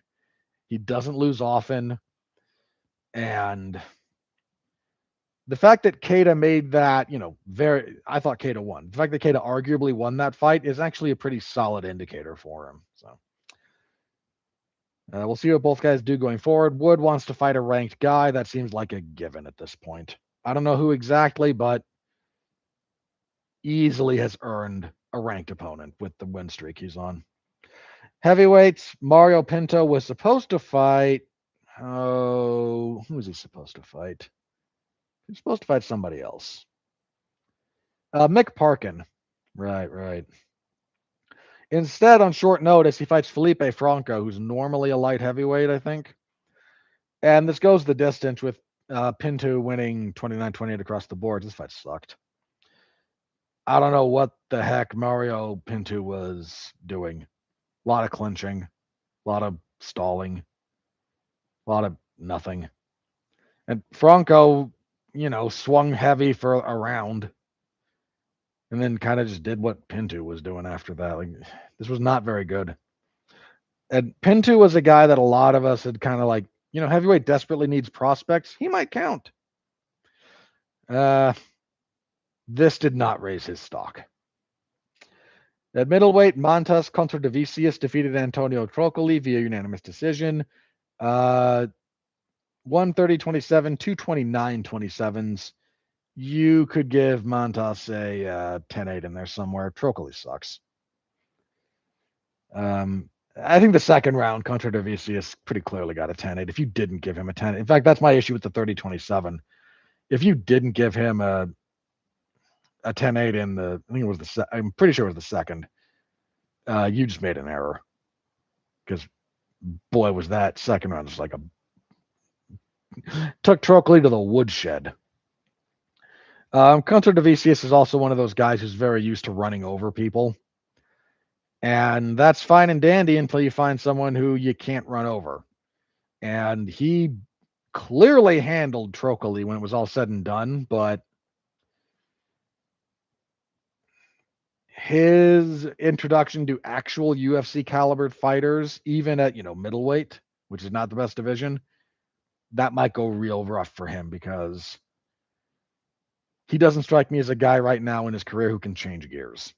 He doesn't lose often. And the fact that Keita made that, I thought Keita won. The fact that Keita arguably won that fight is actually a pretty solid indicator for him. So we'll see what both guys do going forward. Wood wants to fight a ranked guy. That seems like a given at this point. I don't know who exactly, but easily has earned a ranked opponent with the win streak he's on. Heavyweights, Mario Pinto was supposed to fight. Oh, who was he supposed to fight? He's supposed to fight somebody else. Mick Parkin. Right. Instead, on short notice, he fights Felipe Franco, who's normally a light heavyweight, I think. And this goes the distance with Pinto winning 29-28 across the board. This fight sucked. I don't know what the heck Mario Pinto was doing. A lot of clinching, a lot of stalling, a lot of nothing. And Franco, swung heavy for a round and then kind of just did what Pinto was doing after that. Like, this was not very good. And Pinto was a guy that a lot of us had kind of like, heavyweight desperately needs prospects. He might count. This did not raise his stock. At middleweight, Montas Contradevicius defeated Antonio Trocoli via unanimous decision. 130-27, 229-27s. You could give Montas a 10-8 in there somewhere. Trocoli sucks. I think the second round, Contradevicius pretty clearly got a 10-8. If you didn't give him a 10, in fact, that's my issue with the 30-27. If you didn't give him a 10-8 in I'm pretty sure it was the second, you just made an error. Because, boy, was that second round just like took Trocoli to the woodshed. Contradevicius is also one of those guys who's very used to running over people. And that's fine and dandy until you find someone who you can't run over. And he clearly handled Trocoli when it was all said and done, but his introduction to actual UFC calibered fighters, even at, middleweight, which is not the best division, that might go real rough for him because he doesn't strike me as a guy right now in his career who can change gears.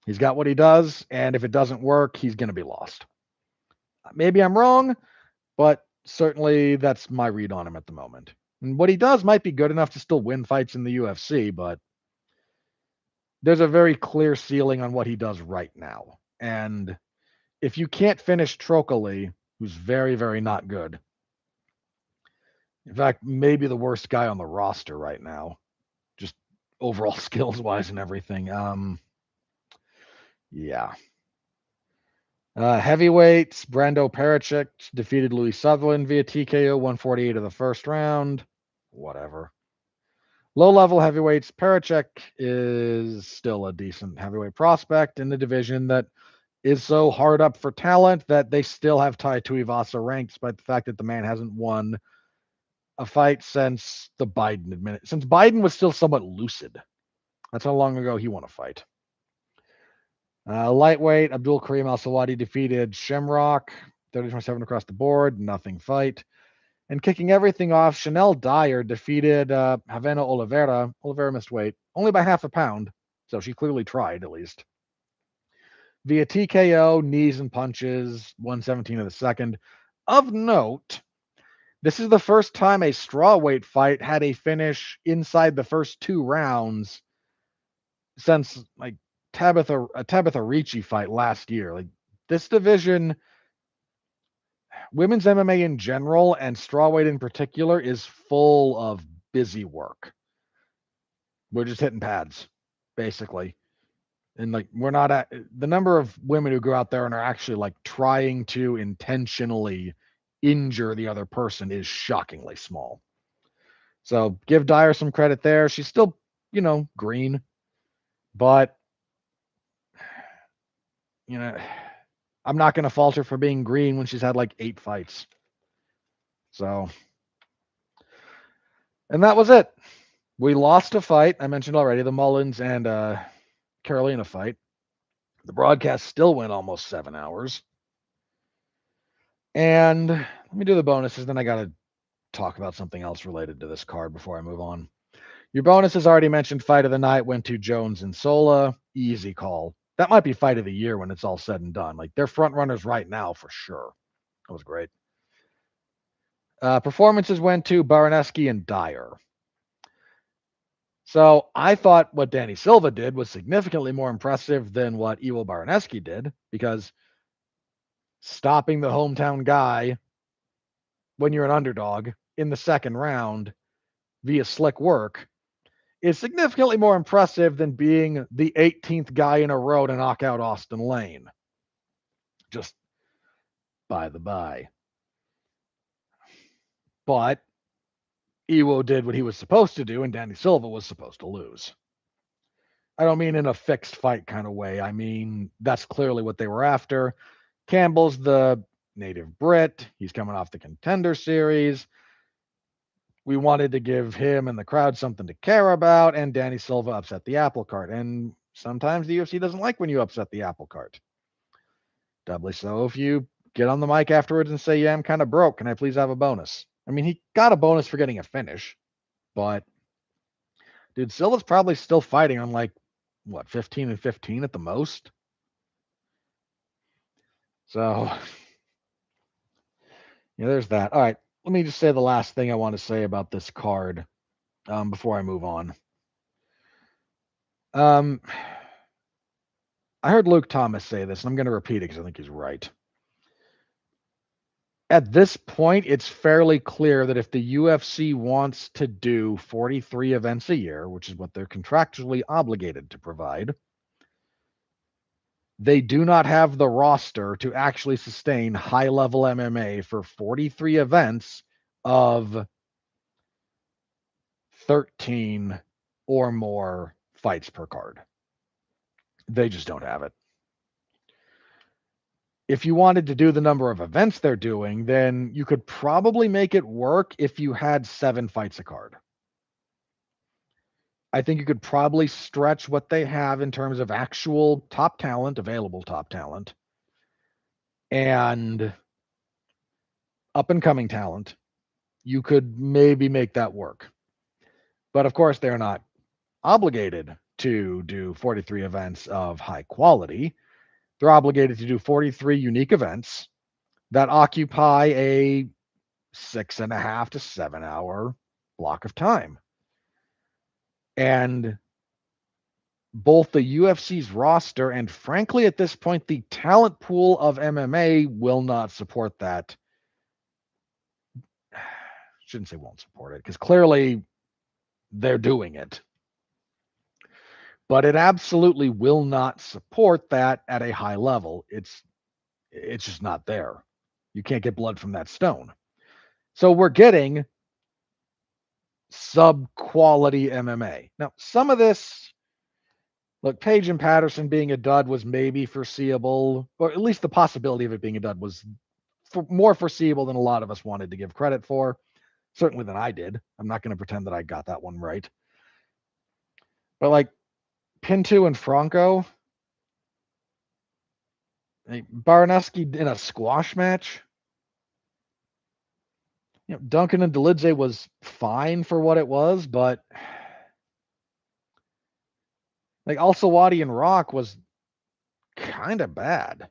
He's got what he does, and if it doesn't work, he's going to be lost. Maybe I'm wrong, but certainly that's my read on him at the moment. And what he does might be good enough to still win fights in the UFC, but there's a very clear ceiling on what he does right now. And if you can't finish Trocoli, who's very, very not good, in fact, maybe the worst guy on the roster right now, just overall skills-wise and everything. Yeah. Heavyweights, Brando Pericic defeated Louis Sutherland via TKO, 148 of the first round. Whatever. Low-level heavyweights, Pericek is still a decent heavyweight prospect in the division that is so hard up for talent that they still have Tai Tuivasa ranked, despite the fact that the man hasn't won a fight since the Biden administration. Since Biden was still somewhat lucid. That's how long ago he won a fight. Lightweight, Abdul Karim Al-Sawadi defeated Shamrock, 30-27 across the board, nothing fight. And kicking everything off, Chanel Dyer defeated Havana Oliveira. Oliveira missed weight, only by half a pound, so she clearly tried at least. Via TKO, knees and punches, 117 of the second. Of note, this is the first time a strawweight fight had a finish inside the first 2 rounds since like Tabitha Ricci fight last year. Like this division, women's MMA in general and strawweight in particular is full of busy work. We're just hitting pads, basically. And like we're not at the number of women who go out there and are actually like trying to intentionally injure the other person is shockingly small. So give Dyer some credit there. She's still, green, but I'm not going to fault her for being green when she's had like 8 fights. So, and that was it. We lost a fight. I mentioned already the Mullins and Carolina fight. The broadcast still went almost 7 hours. And let me do the bonuses. Then I got to talk about something else related to this card before I move on. Your bonuses already mentioned fight of the night went to Jones and Sola. Easy call. That might be fight of the year when it's all said and done. Like they're front runners right now for sure. That was great. Performances went to Baraneski and Dyer. So I thought what Danny Silva did was significantly more impressive than what Iwo Baraneski did, because stopping the hometown guy when you're an underdog in the second round via slick work is significantly more impressive than being the 18th guy in a row to knock out Austin Lane. Just by the by. But Iwo did what he was supposed to do, and Danny Silva was supposed to lose. I don't mean in a fixed fight kind of way. I mean, that's clearly what they were after. Campbell's the native Brit. He's coming off the Contender Series. We wanted to give him and the crowd something to care about, and Danny Silva upset the apple cart. And sometimes the UFC doesn't like when you upset the apple cart. Doubly so if you get on the mic afterwards and say, yeah, I'm kind of broke. Can I please have a bonus? I mean, he got a bonus for getting a finish, but dude, Silva's probably still fighting on like, 15 and 15 at the most? So, there's that. All right, let me just say the last thing I want to say about this card before I move on. I heard Luke Thomas say this, and I'm going to repeat it because I think he's right. At this point, it's fairly clear that if the UFC wants to do 43 events a year, which is what they're contractually obligated to provide, they do not have the roster to actually sustain high-level MMA for 43 events of 13 or more fights per card. They just don't have it. If you wanted to do the number of events they're doing, then you could probably make it work if you had 7 fights a card. I think you could probably stretch what they have in terms of actual top talent, available top talent, and up-and-coming talent. You could maybe make that work. But of course, they're not obligated to do 43 events of high quality. They're obligated to do 43 unique events that occupy a 6.5 to 7 hour block of time. And both the UFC's roster and, frankly, at this point, the talent pool of MMA will not support that. Shouldn't say won't support it, because clearly they're doing it. But it absolutely will not support that at a high level. It's just not there. You can't get blood from that stone. So we're getting sub-quality MMA. Now, some of this, look, Page and Patterson being a dud was maybe foreseeable, or at least the possibility of it being a dud was more foreseeable than a lot of us wanted to give credit for, certainly than I did. I'm not going to pretend that I got that one right. But like Pinto and Franco, Baranowski in a squash match. Duncan and Delidze was fine for what it was, but like Al-Sawadi and Rock was kind of bad.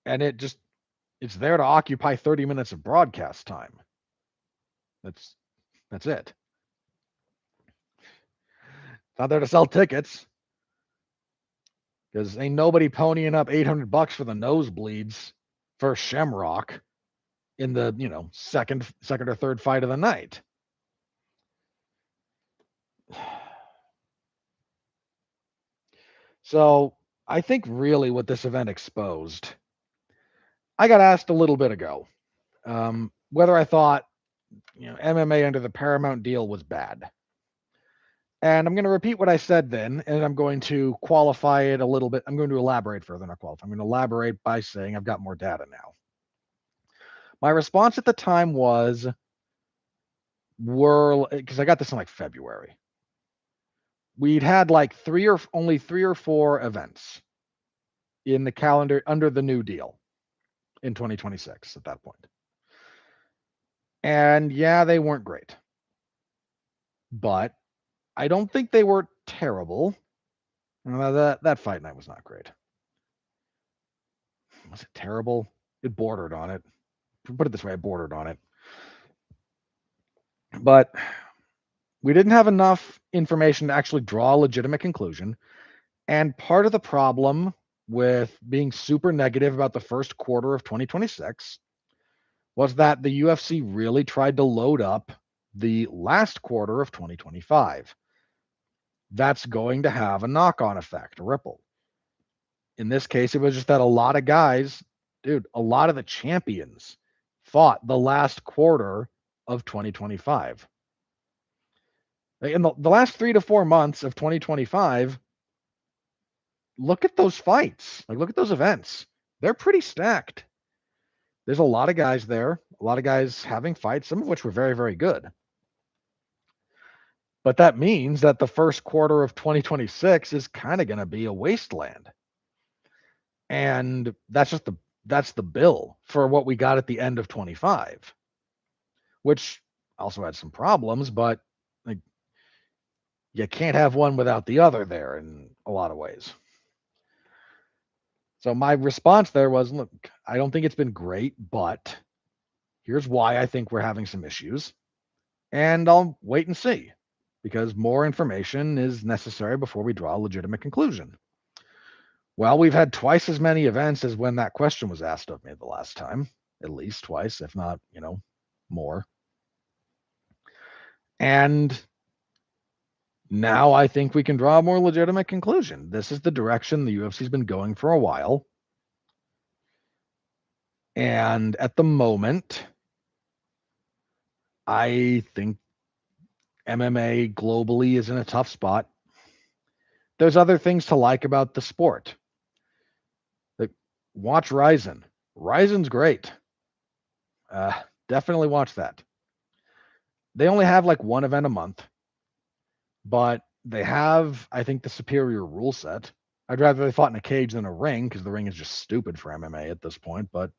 And it's there to occupy 30 minutes of broadcast time. That's it. It's not there to sell tickets. Because ain't nobody ponying up $800 for the nosebleeds for Shamrock in the second or third fight of the night. So I think really what this event exposed, I got asked a little bit ago whether I thought MMA under the Paramount deal was bad. And I'm going to repeat what I said then, and I'm going to qualify it a little bit. I'm going to elaborate further, not qualify. I'm going to elaborate by saying I've got more data now. My response at the time was, because I got this in like February. We'd had like only three or four events in the calendar under the new deal in 2026 at that point. And yeah, they weren't great. But I don't think they were terrible. That fight night was not great. Was it terrible? It bordered on it. Put it this way, it bordered on it. But we didn't have enough information to actually draw a legitimate conclusion. And part of the problem with being super negative about the first quarter of 2026 was that the UFC really tried to load up the last quarter of 2025. That's going to have a knock-on effect, a ripple. In this case, it was just that a lot of guys, a lot of the champions fought the last quarter of 2025. In the last 3 to 4 months of 2025, look at those fights. Look at those events. They're pretty stacked. There's a lot of guys there, a lot of guys having fights, some of which were very, very good. But that means that the first quarter of 2026 is kind of going to be a wasteland. And that's the bill for what we got at the end of 25, which also had some problems, but you can't have one without the other there in a lot of ways. So my response there was, look, I don't think it's been great, but here's why I think we're having some issues. And I'll wait and see, because more information is necessary before we draw a legitimate conclusion. Well, we've had twice as many events as when that question was asked of me the last time, at least twice, if not, more. And now I think we can draw a more legitimate conclusion. This is the direction the UFC's been going for a while. And at the moment, I think MMA globally is in a tough spot. There's other things to like about the sport. Watch Ryzen. Ryzen's great. Definitely watch that. They only have like one event a month, but they have, I think, the superior rule set. I'd rather they fought in a cage than a ring, because the ring is just stupid for MMA at this point, but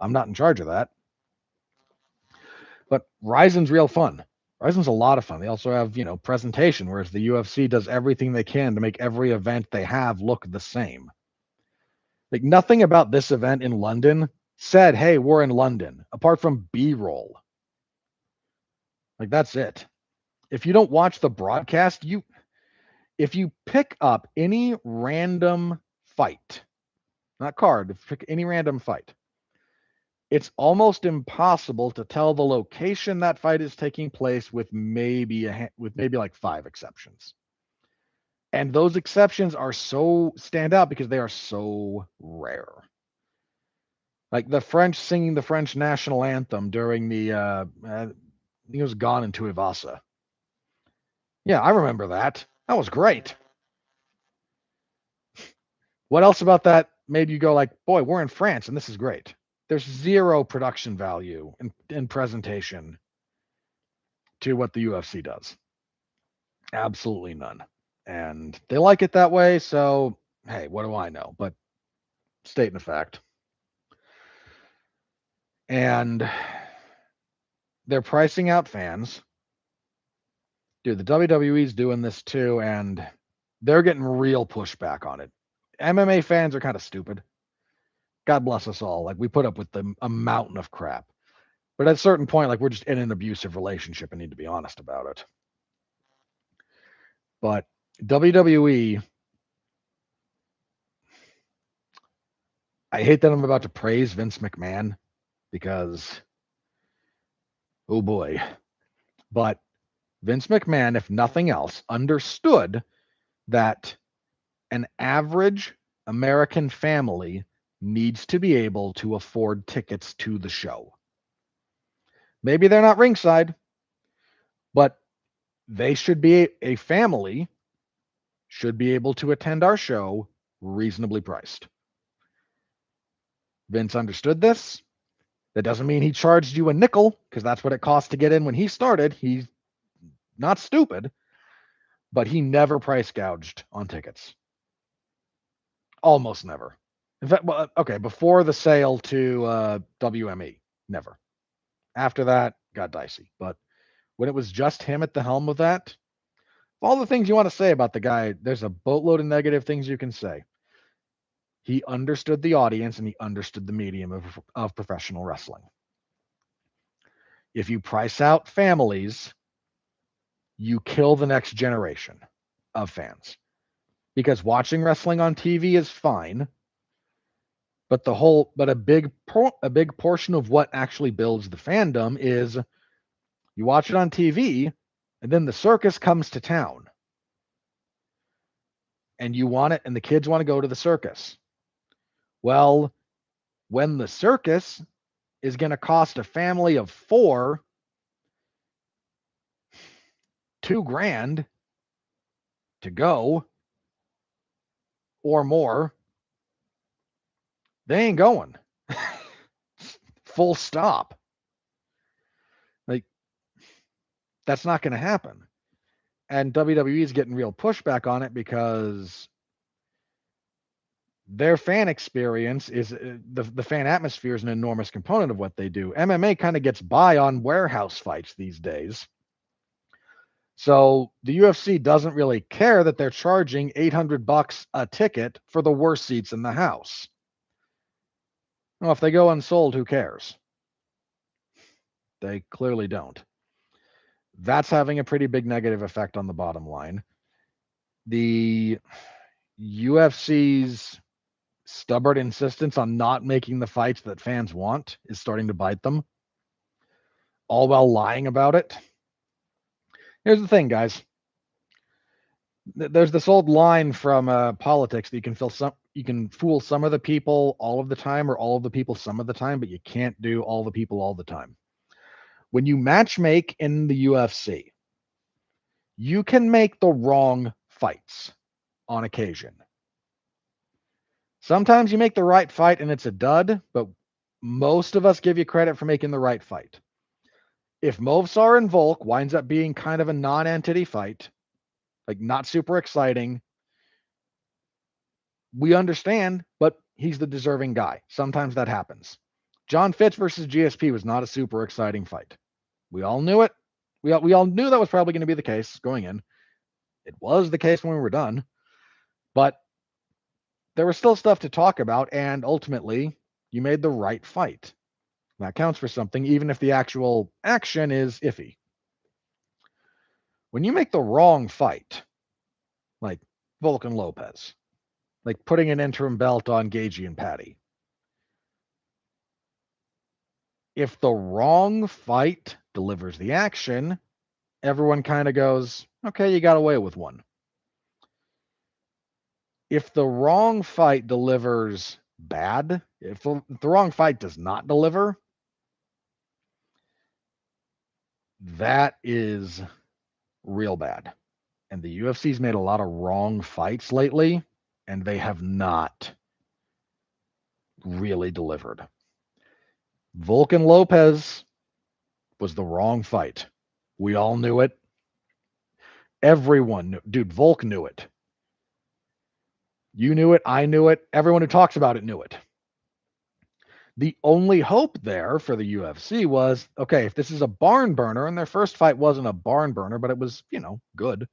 I'm not in charge of that. But Ryzen's real fun. Ryzen's a lot of fun. They also have, presentation, whereas the UFC does everything they can to make every event they have look the same. Like, nothing about this event in London said, hey, we're in London, apart from B-roll. Like, that's it. If you don't watch the broadcast, if you pick up any random fight, not card, if you pick any random fight, it's almost impossible to tell the location that fight is taking place with maybe like 5 exceptions. And those exceptions stand out because they are so rare. Like the French singing the French national anthem during the He was gone in Tuivasa. Yeah, I remember that. That was great. What else about that made you go like, boy, we're in France and this is great? There's zero production value in presentation to what the UFC does. Absolutely none. And they like it that way, so hey, what do I know? But stating a fact. And they're pricing out fans. Dude, the WWE's doing this too, and they're getting real pushback on it. MMA fans are kind of stupid. God bless us all. Like, we put up with a mountain of crap. But at a certain point, like, we're just in an abusive relationship and need to be honest about it. But WWE, I hate that I'm about to praise Vince McMahon because, oh boy. But Vince McMahon, if nothing else, understood that an average American family needs to be able to afford tickets to the show. Maybe they're not ringside, but they should be a family should be able to attend our show reasonably priced. Vince understood this. That doesn't mean he charged you a nickel, because that's what it cost to get in when he started. He's not stupid, but he never price gouged on tickets. Almost never. In fact, well, okay, before the sale to WME, never. After that, got dicey. But when it was just him at the helm of that, all the things you want to say about the guy, there's a boatload of negative things you can say. He understood the audience and he understood the medium of professional wrestling. If you price out families, you kill the next generation of fans. Because watching wrestling on TV is fine, but a big portion of what actually builds the fandom is you watch it on TV, and then the circus comes to town. And you want it, and the kids want to go to the circus. Well, when the circus is going to cost a family of 4 $2,000 to go or more, they ain't going. Full stop. Like, that's not going to happen. And WWE is getting real pushback on it because their fan experience is the fan atmosphere is an enormous component of what they do. MMA kind of gets by on warehouse fights these days. So the UFC doesn't really care that they're charging $800 a ticket for the worst seats in the house. Well, if they go unsold, who cares? They clearly don't. That's having a pretty big negative effect on the bottom line. The UFC's stubborn insistence on not making the fights that fans want is starting to bite them, all while lying about it. Here's the thing, guys. There's this old line from politics that you can fool some of the people all of the time, or all of the people some of the time, but you can't do all the people all the time. When you matchmake in the UFC, you can make the wrong fights on occasion. Sometimes you make the right fight and it's a dud, but most of us give you credit for making the right fight. If Movsar and Volk winds up being kind of a non-entity fight, like not super exciting, we understand, but he's the deserving guy. Sometimes that happens. John Fitz versus GSP was not a super exciting fight. We all knew it. We all knew that was probably going to be the case going in. It was the case when we were done. But there was still stuff to talk about, and ultimately, you made the right fight. That counts for something, even if the actual action is iffy. When you make the wrong fight, like Volkan Lopez, like putting an interim belt on Gagey and Patty, if the wrong fight delivers the action, everyone kind of goes, okay, you got away with one. If the wrong fight delivers bad, if the wrong fight does not deliver, That is real bad. And the UFC's made a lot of wrong fights lately, and they have not really delivered. Vulcan Lopez was the wrong fight. We all knew it. Everyone knew. Dude, Volk knew it. You knew it. I knew it. Everyone who talks about it knew it. The only hope there for the UFC was, okay, if this is a barn burner, and their first fight wasn't a barn burner, but it was, good.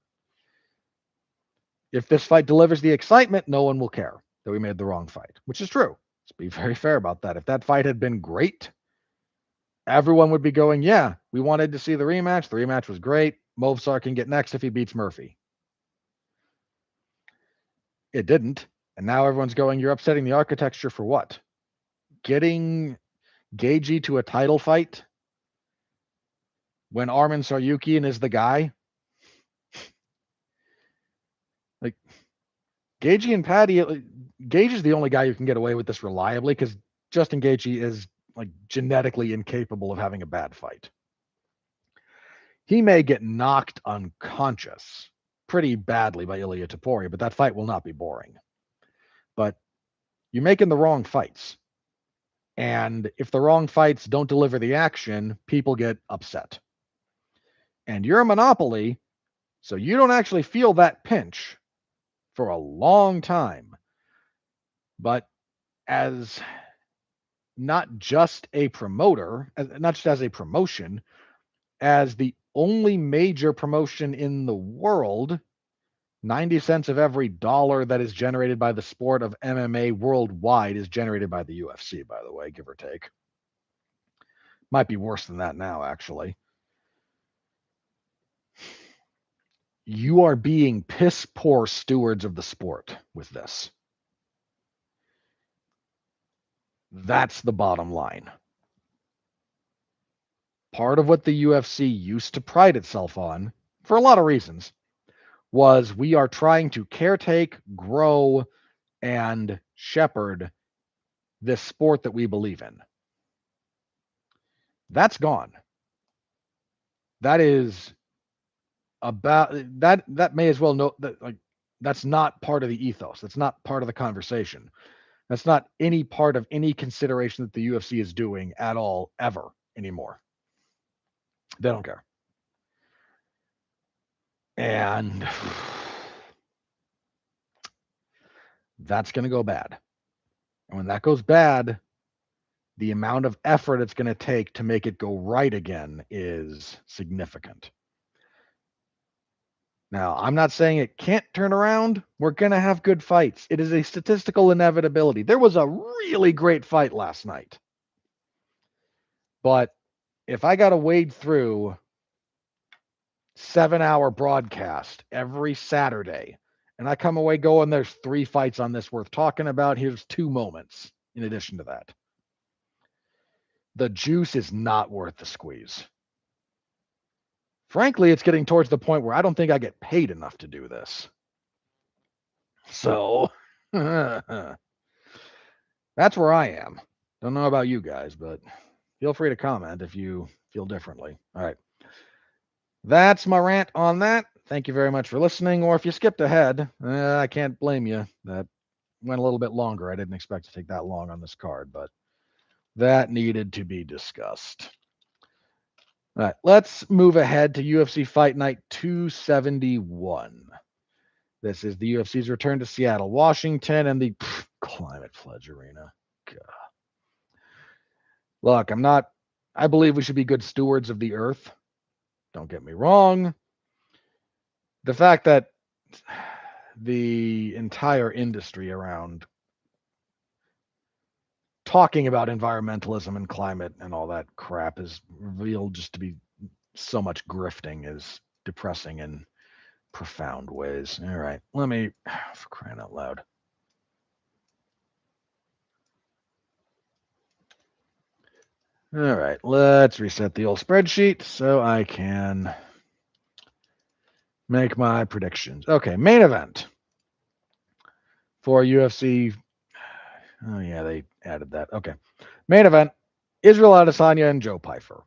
If this fight delivers the excitement, no one will care that we made the wrong fight, which is true. Let's be very fair about that. If that fight had been great, everyone would be going, yeah, we wanted to see the rematch. The rematch was great. Movsar can get next if he beats Murphy. It didn't. And now everyone's going, you're upsetting the architecture for what? Getting Gagey to a title fight when Arman Saryukian is the guy? Like, Gagey and Patty, Gage is the only guy who can get away with this reliably because Justin Gaethje is like genetically incapable of having a bad fight. He may get knocked unconscious pretty badly by Ilia Topuria, but that fight will not be boring. But you're making the wrong fights. And if the wrong fights don't deliver the action, people get upset. And you're a monopoly, so you don't actually feel that pinch for a long time. But as not just a promoter, not just as a promotion, as the only major promotion in the world, 90 cents of every dollar that is generated by the sport of MMA worldwide is generated by the UFC, by the way, give or take. Might be worse than that now, actually. You are being piss poor stewards of the sport with this. That's the bottom line. Part of what the UFC used to pride itself on, for a lot of reasons, was we are trying to caretake, grow, and shepherd this sport that we believe in. That's gone. That is about that may as well know that, like, that's not part of the ethos. That's not part of the conversation. That's not any part of any consideration that the UFC is doing at all, ever anymore. They don't care. And that's going to go bad. And when that goes bad, the amount of effort it's going to take to make it go right again is significant. Now, I'm not saying it can't turn around. We're going to have good fights. It is a statistical inevitability. There was a really great fight last night. But if I got to wade through 7-hour broadcast every Saturday, and I come away going, there's 3 fights on this worth talking about, here's 2 moments in addition to that. The juice is not worth the squeeze. Frankly, it's getting towards the point where I don't think I get paid enough to do this. So that's where I am. Don't know about you guys, but feel free to comment if you feel differently. All right. That's my rant on that. Thank you very much for listening. Or if you skipped ahead, I can't blame you. That went a little bit longer. I didn't expect to take that long on this card, but that needed to be discussed. All right, let's move ahead to UFC Fight Night 271. This is the UFC's return to Seattle, Washington, and the Climate Pledge Arena. God. Look, I believe we should be good stewards of the earth. Don't get me wrong. The fact that the entire industry around talking about environmentalism and climate and all that crap is revealed just to be so much grifting is depressing in profound ways. All right, let me, for crying out loud. All right, let's reset the old spreadsheet so I can make my predictions. Okay, main event for UFC. Oh, yeah, they added that. Okay. Main event, Israel Adesanya and Joe Pyfer.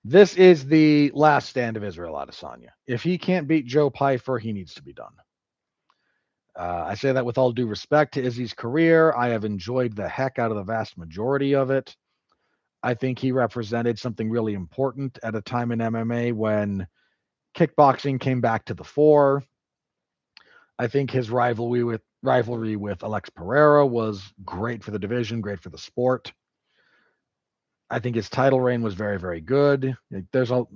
This is the last stand of Israel Adesanya. If he can't beat Joe Pyfer, he needs to be done. I say that with all due respect to Izzy's career. I have enjoyed the heck out of the vast majority of it. I think he represented something really important at a time in MMA when kickboxing came back to the fore. I think his rivalry with Alex Pereira was great for the division, great for the sport. I think his title reign was very, very good.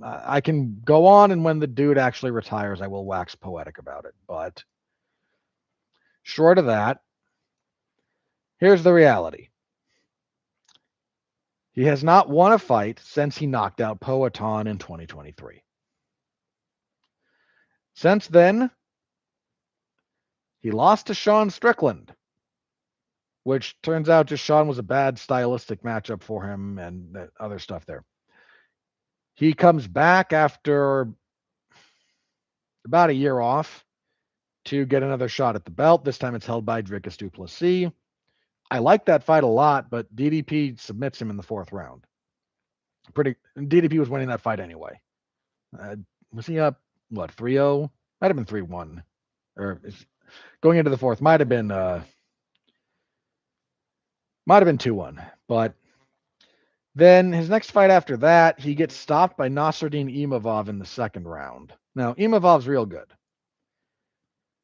I can go on, and when the dude actually retires, I will wax poetic about it. But short of that, here's the reality. He has not won a fight since he knocked out Poatan in 2023. Since then, he lost to Sean Strickland, which turns out just Sean was a bad stylistic matchup for him and other stuff there. He comes back after about a year off to get another shot at the belt. This time it's held by Dricus du Plessis. I like that fight a lot, but DDP submits him in the fourth round. DDP was winning that fight anyway. Was he up, 3-0? Might have been 3-1. Or going into the fourth, might have been 2-1. But then his next fight after that, he gets stopped by Nasruddin Imavov in the second round. Now, Imavov's real good.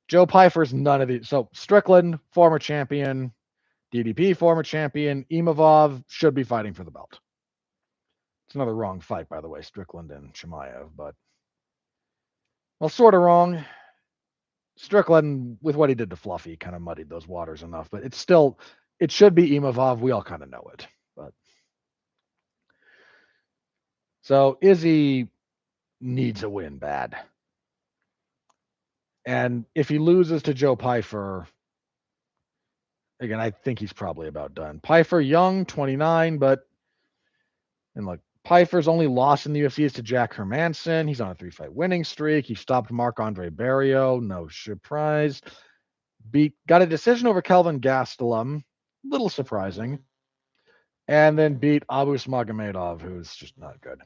Joe Pyfer's none of these. So Strickland, former champion. DDP, former champion. Imavov should be fighting for the belt. It's another wrong fight, by the way, Strickland and Chimaev, but sort of wrong. Strickland, with what he did to Fluffy, kind of muddied those waters enough, but it should be Imavov. We all kind of know it. But so Izzy needs a win bad. And if he loses to Joe Pyfer, again, I think he's probably about done. Pyfer, young, 29, and look, Pyfer's only loss in the UFC is to Jack Hermanson. He's on a 3-fight winning streak. He stopped Marc-Andre Barrio. No surprise. Got a decision over Kelvin Gastelum. Little surprising. And then beat Abus Magomedov, who's just not good.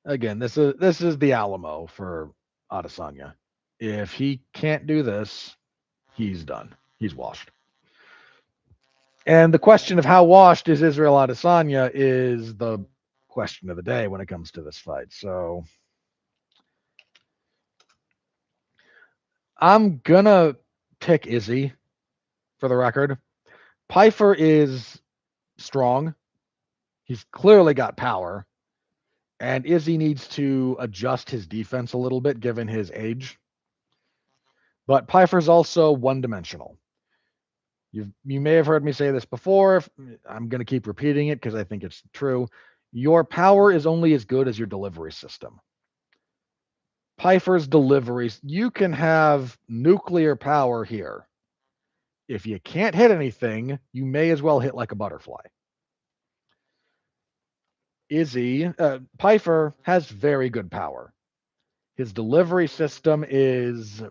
Again, this is the Alamo for Adesanya. If he can't do this, he's done. He's washed. And the question of how washed is Israel Adesanya is the question of the day when it comes to this fight. So I'm gonna pick Izzy for the record. Pyfer is strong. He's clearly got power. And Izzy needs to adjust his defense a little bit given his age. But Pyfer's also one-dimensional. You may have heard me say this before. I'm going to keep repeating it because I think it's true. Your power is only as good as your delivery system. Pyfer's deliveries, you can have nuclear power here. If you can't hit anything, you may as well hit like a butterfly. Pyfer has very good power. His delivery system is,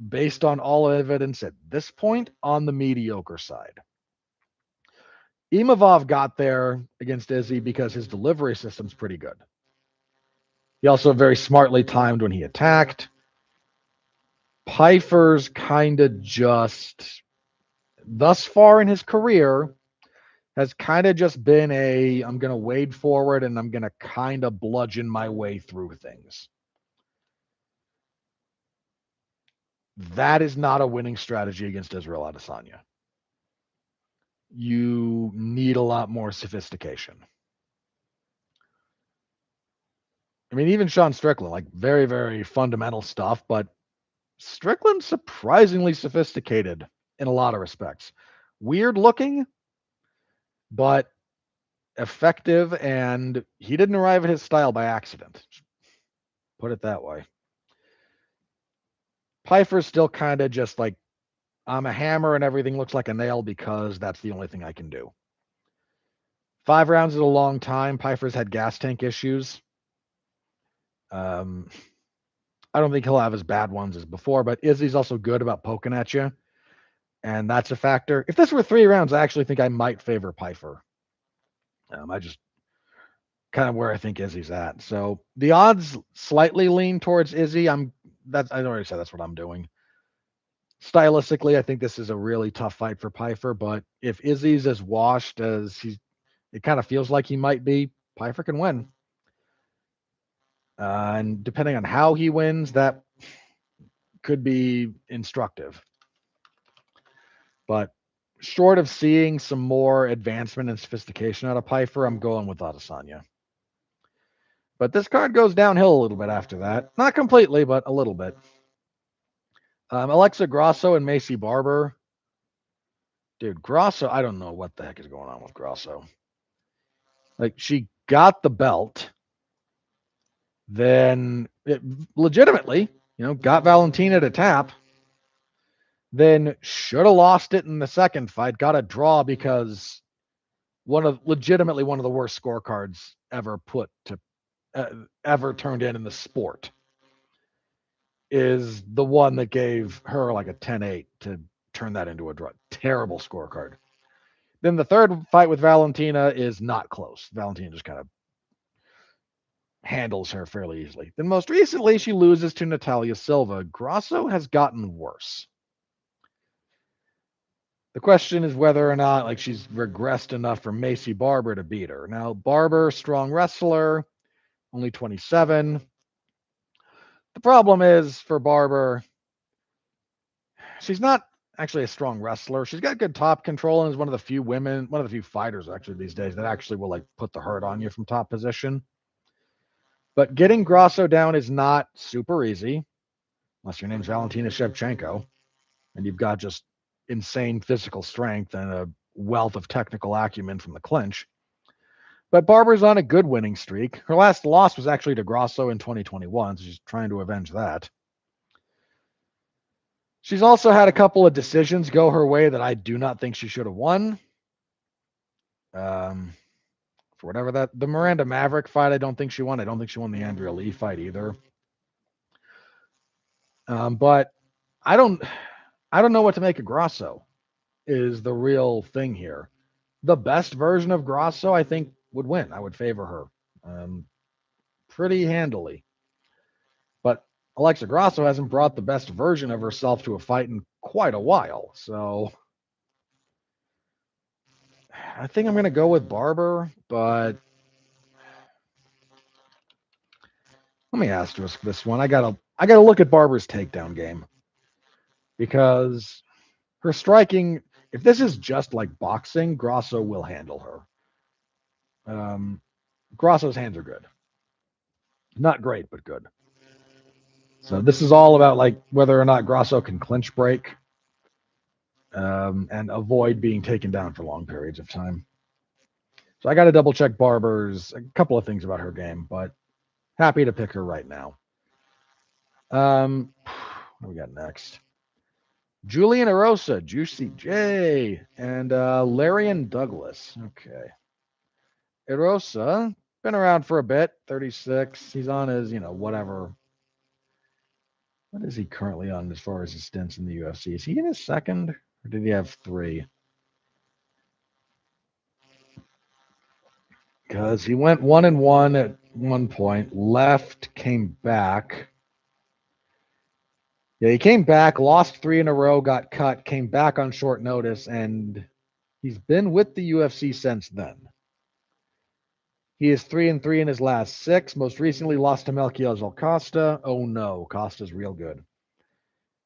based on all evidence at this point, on the mediocre side. Imavov got there against Izzy because his delivery system's pretty good. He also very smartly timed when he attacked. Pyfer's kind of just, thus far in his career, has kind of just been I'm going to wade forward and I'm going to kind of bludgeon my way through things. That is not a winning strategy against Israel Adesanya. You need a lot more sophistication. I mean, even Sean Strickland, like very, very fundamental stuff, but Strickland's surprisingly sophisticated in a lot of respects. Weird looking, but effective, and he didn't arrive at his style by accident. Put it that way. Pyfer's still kind of just like, I'm a hammer and everything looks like a nail because that's the only thing I can do. 5 rounds is a long time. Pyfer's had gas tank issues. I don't think he'll have as bad ones as before, but Izzy's also good about poking at you. And that's a factor. If this were 3 rounds, I actually think I might favor Pyfer. I just kind of where I think Izzy's at. So the odds slightly lean towards Izzy. I already said that's what I'm doing. Stylistically, I think this is a really tough fight for Pyfer, but if Izzy's as washed as it kind of feels like he might be, Pyfer can win. And depending on how he wins, that could be instructive. But short of seeing some more advancement and sophistication out of Pyfer, I'm going with Adesanya. But this card goes downhill a little bit after that. Not completely, but a little bit. Alexa Grasso and Macy Barber. Dude, Grasso, I don't know what the heck is going on with Grasso. Like, she got the belt, then legitimately, got Valentina to tap, then should have lost it in the second fight, got a draw because legitimately one of the worst scorecards ever ever turned in the sport is the one that gave her like a 10-8 to turn that into a draw. Terrible scorecard. Then the third fight with Valentina is not close. Valentina just kind of handles her fairly easily. Then most recently, she loses to Natalia Silva. Grasso has gotten worse. The question is whether or not she's regressed enough for Macy Barber to beat her. Now, Barber, strong wrestler, only 27. The problem is for Barber, she's not actually a strong wrestler. She's got good top control and is one of the few fighters actually these days that actually will put the hurt on you from top position. But getting Grasso down is not super easy, unless your name's Valentina Shevchenko, and you've got just insane physical strength and a wealth of technical acumen from the clinch. But Barber's on a good winning streak. Her last loss was actually to Grasso in 2021, so she's trying to avenge that. She's also had a couple of decisions go her way that I do not think she should have won. For whatever the Miranda Maverick fight, I don't think she won. I don't think she won the Andrea Lee fight either. But I don't know what to make of Grasso is the real thing here. The best version of Grasso, I think, would win. I would favor her pretty handily. But Alexa Grasso hasn't brought the best version of herself to a fight in quite a while. So I think I'm going to go with Barber, but let me ask you this one. I gotta look at Barber's takedown game because her striking, if this is just like boxing, Grasso will handle her. Grasso's hands are good. Not great, but good. So this is all about whether or not Grasso can clinch break and avoid being taken down for long periods of time. So I got to double check Barber's a couple of things about her game, but happy to pick her right now. What do we got next? Julian Erosa, Juicy J, and Larian Douglas. Okay. Erosa, been around for a bit, 36. He's on his, whatever. What is he currently on as far as his stints in the UFC? Is he in his second, or did he have 3? Because he went 1-1 at one point, left, came back. Yeah, he came back, lost 3 in a row, got cut, came back on short notice, and he's been with the UFC since then. He is 3-3 in his last 6. Most recently lost to Melquiades Costa. Oh no, Costa's real good.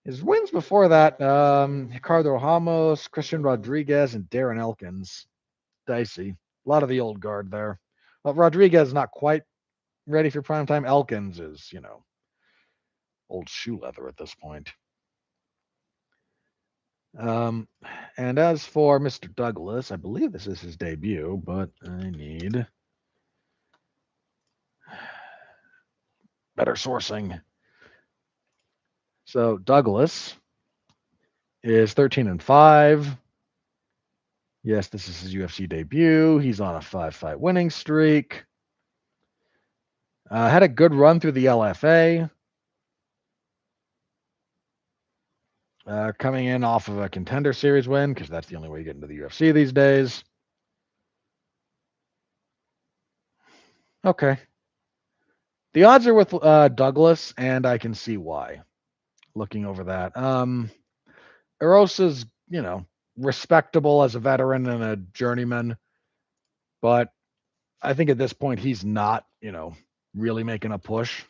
His wins before that, Ricardo Ramos, Christian Rodriguez, and Darren Elkins. Dicey. A lot of the old guard there. Well, Rodriguez not quite ready for primetime. Elkins is, old shoe leather at this point. And as for Mr. Douglas, I believe this is his debut, but I need better sourcing. So Douglas is 13-5. Yes, this is his UFC debut. He's on a 5-fight winning streak. Had a good run through the LFA. coming in off of a Contender Series win, because that's the only way you get into the UFC these days. Okay. The odds are with Douglas, and I can see why. Looking over that, Erosa's respectable as a veteran and a journeyman, but I think at this point he's not really making a push.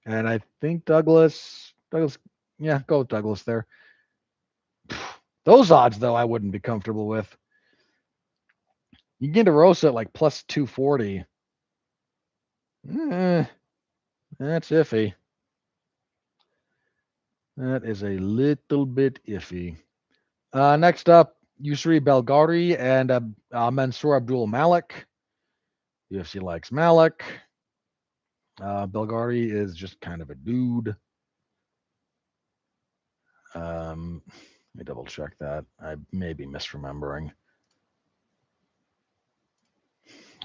And I think Douglas, yeah, go with Douglas there. Those odds, though, I wouldn't be comfortable with. You can get Erosa at like plus 240. That's iffy. That is a little bit iffy. Next up, Yusri Belgari and Mansour Abdul Malik. UFC likes Malik. Belgari is just kind of a dude. Let me double check that. I may be misremembering.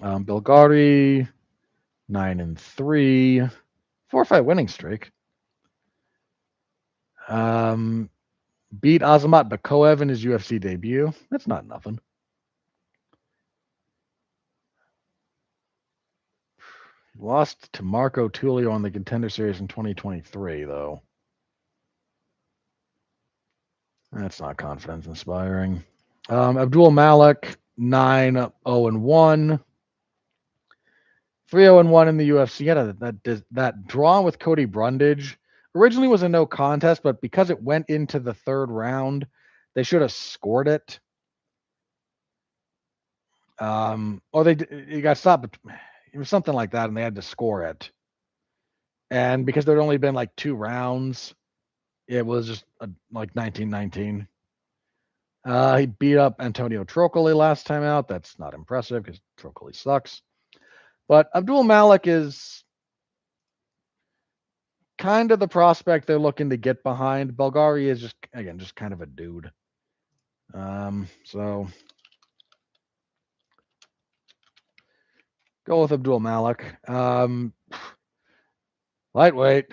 Belgari, 9-3, 4-5 winning streak. Beat Azamat Bakoev in his UFC debut. That's not nothing. Lost to Marco Tullio on the Contender Series in 2023, though. That's not confidence inspiring. Abdul Malik, 9-0-1. 3-0-1 in the UFC. Yeah, that draw with Cody Brundage originally was a no contest, but because it went into the third round, they should have scored it. Or it got stopped. It was something like that, and they had to score it. And because there'd only been like 2 rounds, it was just like 19-19. He beat up Antonio Trocoli last time out. That's not impressive because Trocoli sucks. But Abdul Malik is kind of the prospect they're looking to get behind. Belgari is just kind of a dude. So go with Abdul Malik. Lightweight.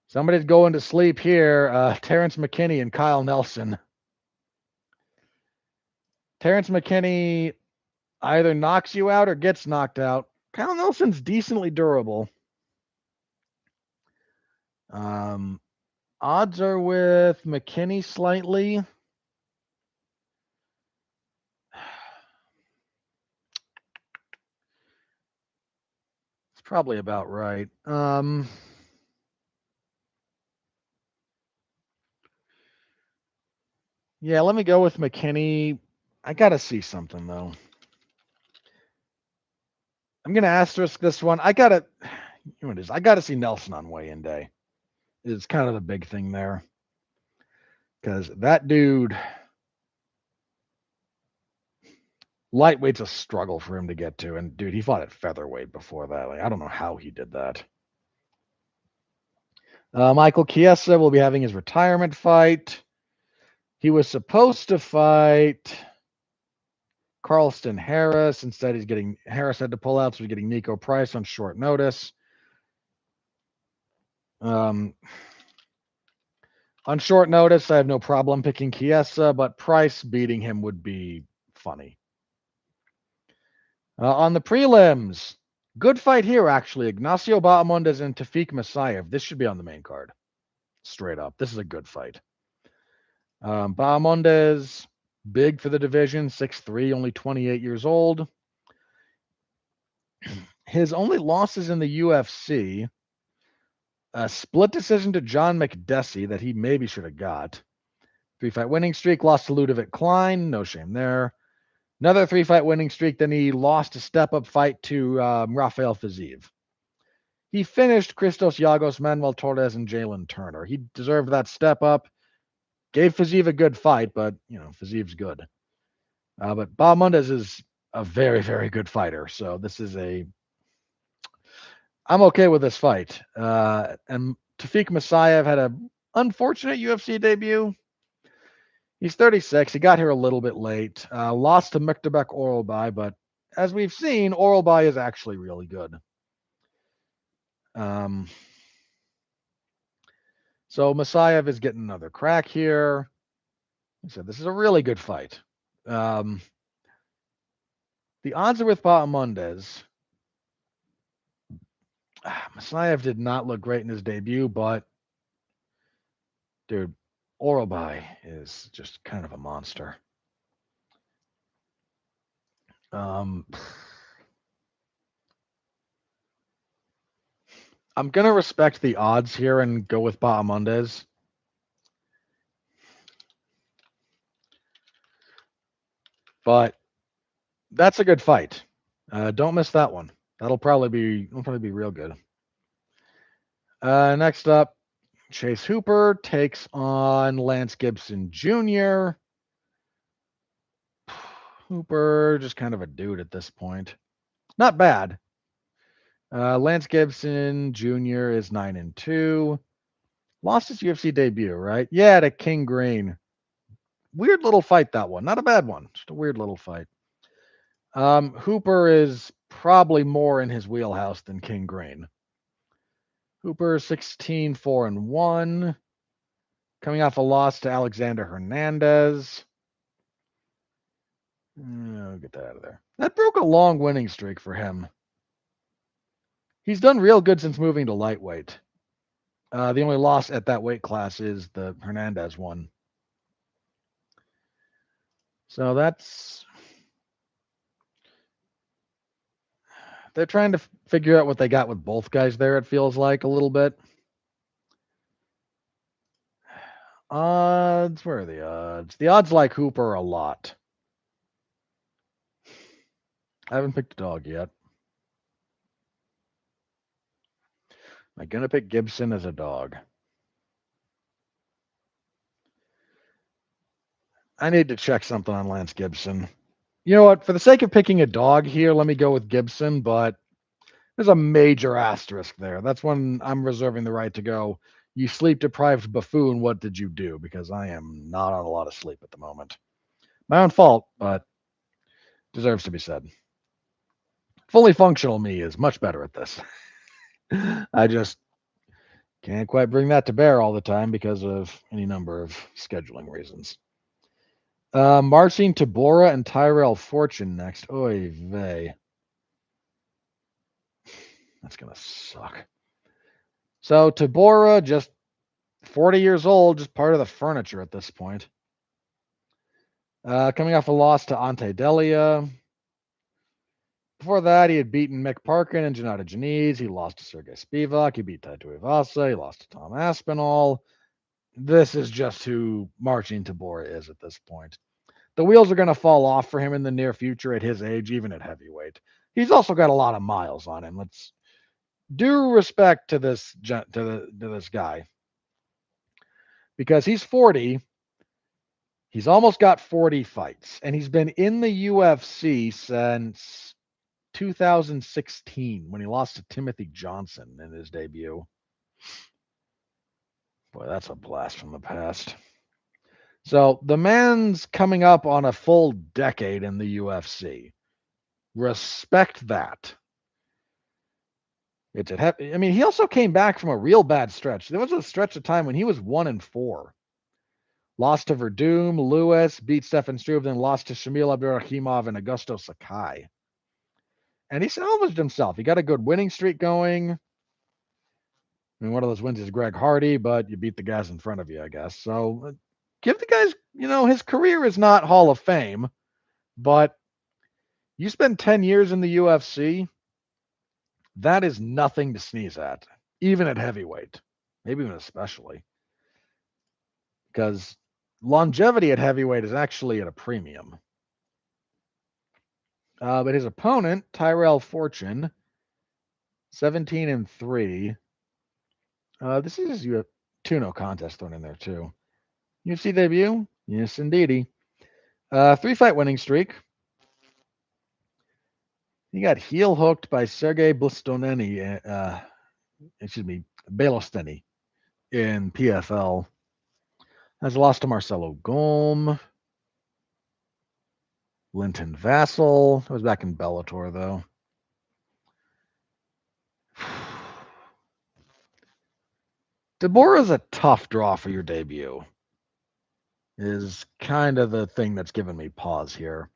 Somebody's going to sleep here. Terrence McKinney and Kyle Nelson. Terrence McKinney either knocks you out or gets knocked out. Kyle Nelson's decently durable. Odds are with McKinney slightly. It's probably about right. Yeah, let me go with McKinney. I got to see something, though. I'm going to asterisk this one. I got to see Nelson on weigh-in day. It's kind of the big thing there. Because that dude, lightweight's a struggle for him to get to. And, dude, he fought at featherweight before that. Like, I don't know how he did that. Michael Chiesa will be having his retirement fight. He was supposed to fight Carlston Harris. Instead, Harris had to pull out, so he's getting Nico Price on short notice. On short notice, I have no problem picking Chiesa, but Price beating him would be funny. On the prelims, good fight here, actually. Ignacio Bahamondes and Tafik Masayev. This should be on the main card. Straight up. This is a good fight. Bahamondes, big for the division, 6'3", only 28 years old. His only losses in the UFC, a split decision to John McDessie that he maybe should have got. 3-fight winning streak, lost to Ludovic Klein. No shame there. Another 3-fight winning streak. Then he lost a step-up fight to Rafael Fiziev. He finished Christos Yagos, Manuel Torres, and Jalen Turner. He deserved that step-up. Gave Fiziev a good fight, but, Fiziev's good. But Bahamondes is a very, very good fighter. So this is I'm okay with this fight. And Tafik Masayev had an unfortunate UFC debut. He's 36. He got here a little bit late. Lost to Muktabek Oralbay, but as we've seen, Oralbay is actually really good. So So Masayev is getting another crack here. Like I said, this is a really good fight. The odds are with Bahamondes. Masayev did not look great in his debut, but dude, Orobai is just kind of a monster. I'm gonna respect the odds here and go with Bahamondes. But that's a good fight. Don't miss that one. That'll probably be real good. Next up, Chase Hooper takes on Lance Gibson Jr. Hooper, just kind of a dude at this point. Not bad. Lance Gibson Jr. is 9-2. Lost his UFC debut, right? Yeah, to King Green. Weird little fight, that one. Not a bad one. Just a weird little fight. Hooper is probably more in his wheelhouse than King Green. Hooper 16-4-1. Coming off a loss to Alexander Hernandez. Get that out of there. That broke a long winning streak for him. He's done real good since moving to lightweight. The only loss at that weight class is the Hernandez one. So they're trying to figure out what they got with both guys there, it feels like a little bit. Odds, where are the odds? The odds like Hooper a lot. I haven't picked a dog yet. Am I going to pick Gibson as a dog? I need to check something on Lance Gibson. You know what? For the sake of picking a dog here, let me go with Gibson, but there's a major asterisk there. That's when I'm reserving the right to go, you sleep-deprived buffoon, what did you do? Because I am not on a lot of sleep at the moment. My own fault, but deserves to be said. Fully functional me is much better at this. I just can't quite bring that to bear all the time because of any number of scheduling reasons. Marcin Tybura and Tyrell Fortune next. Oy vey. That's going to suck. So Tybura, just 40 years old, just part of the furniture at this point. Coming off a loss to Ante Delia. Before that, he had beaten Mick Parkin and Gennady Janiz. He lost to Sergey Spivak. He beat Taito Ivasa. He lost to Tom Aspinall. This is just who Marcin Tybura is at this point. The wheels are going to fall off for him in the near future at his age, even at heavyweight. He's also got a lot of miles on him. Let's due respect to this guy, because he's 40. He's almost got 40 fights, and he's been in the UFC since 2016 when he lost to Timothy Johnson in his debut. Boy, that's a blast from the past. So the man's coming up on a full decade in the UFC. Respect that. I mean, he also came back from a real bad stretch. There was a stretch of time when he was 1-4. Lost to Verdum, Lewis, beat Stefan Struve, then lost to Shamil Abdurakhimov and Augusto Sakai. And he salvaged himself. He got a good winning streak going. I mean, one of those wins is Greg Hardy, but you beat the guys in front of you, I guess. So give the guys, his career is not Hall of Fame, but you spend 10 years in the UFC, that is nothing to sneeze at, even at heavyweight, maybe even especially. Because longevity at heavyweight is actually at a premium. But his opponent, Tyrell Fortune, 17-3. This is his no contest thrown in there too. UFC debut? Yes, indeedy. 3-fight winning streak. He got heel hooked by Sergey Belosteny in PFL. Has lost to Marcelo Golm. Linton Vassell. That was back in Bellator, though. Tabora's a tough draw for your debut. Is kind of the thing that's given me pause here.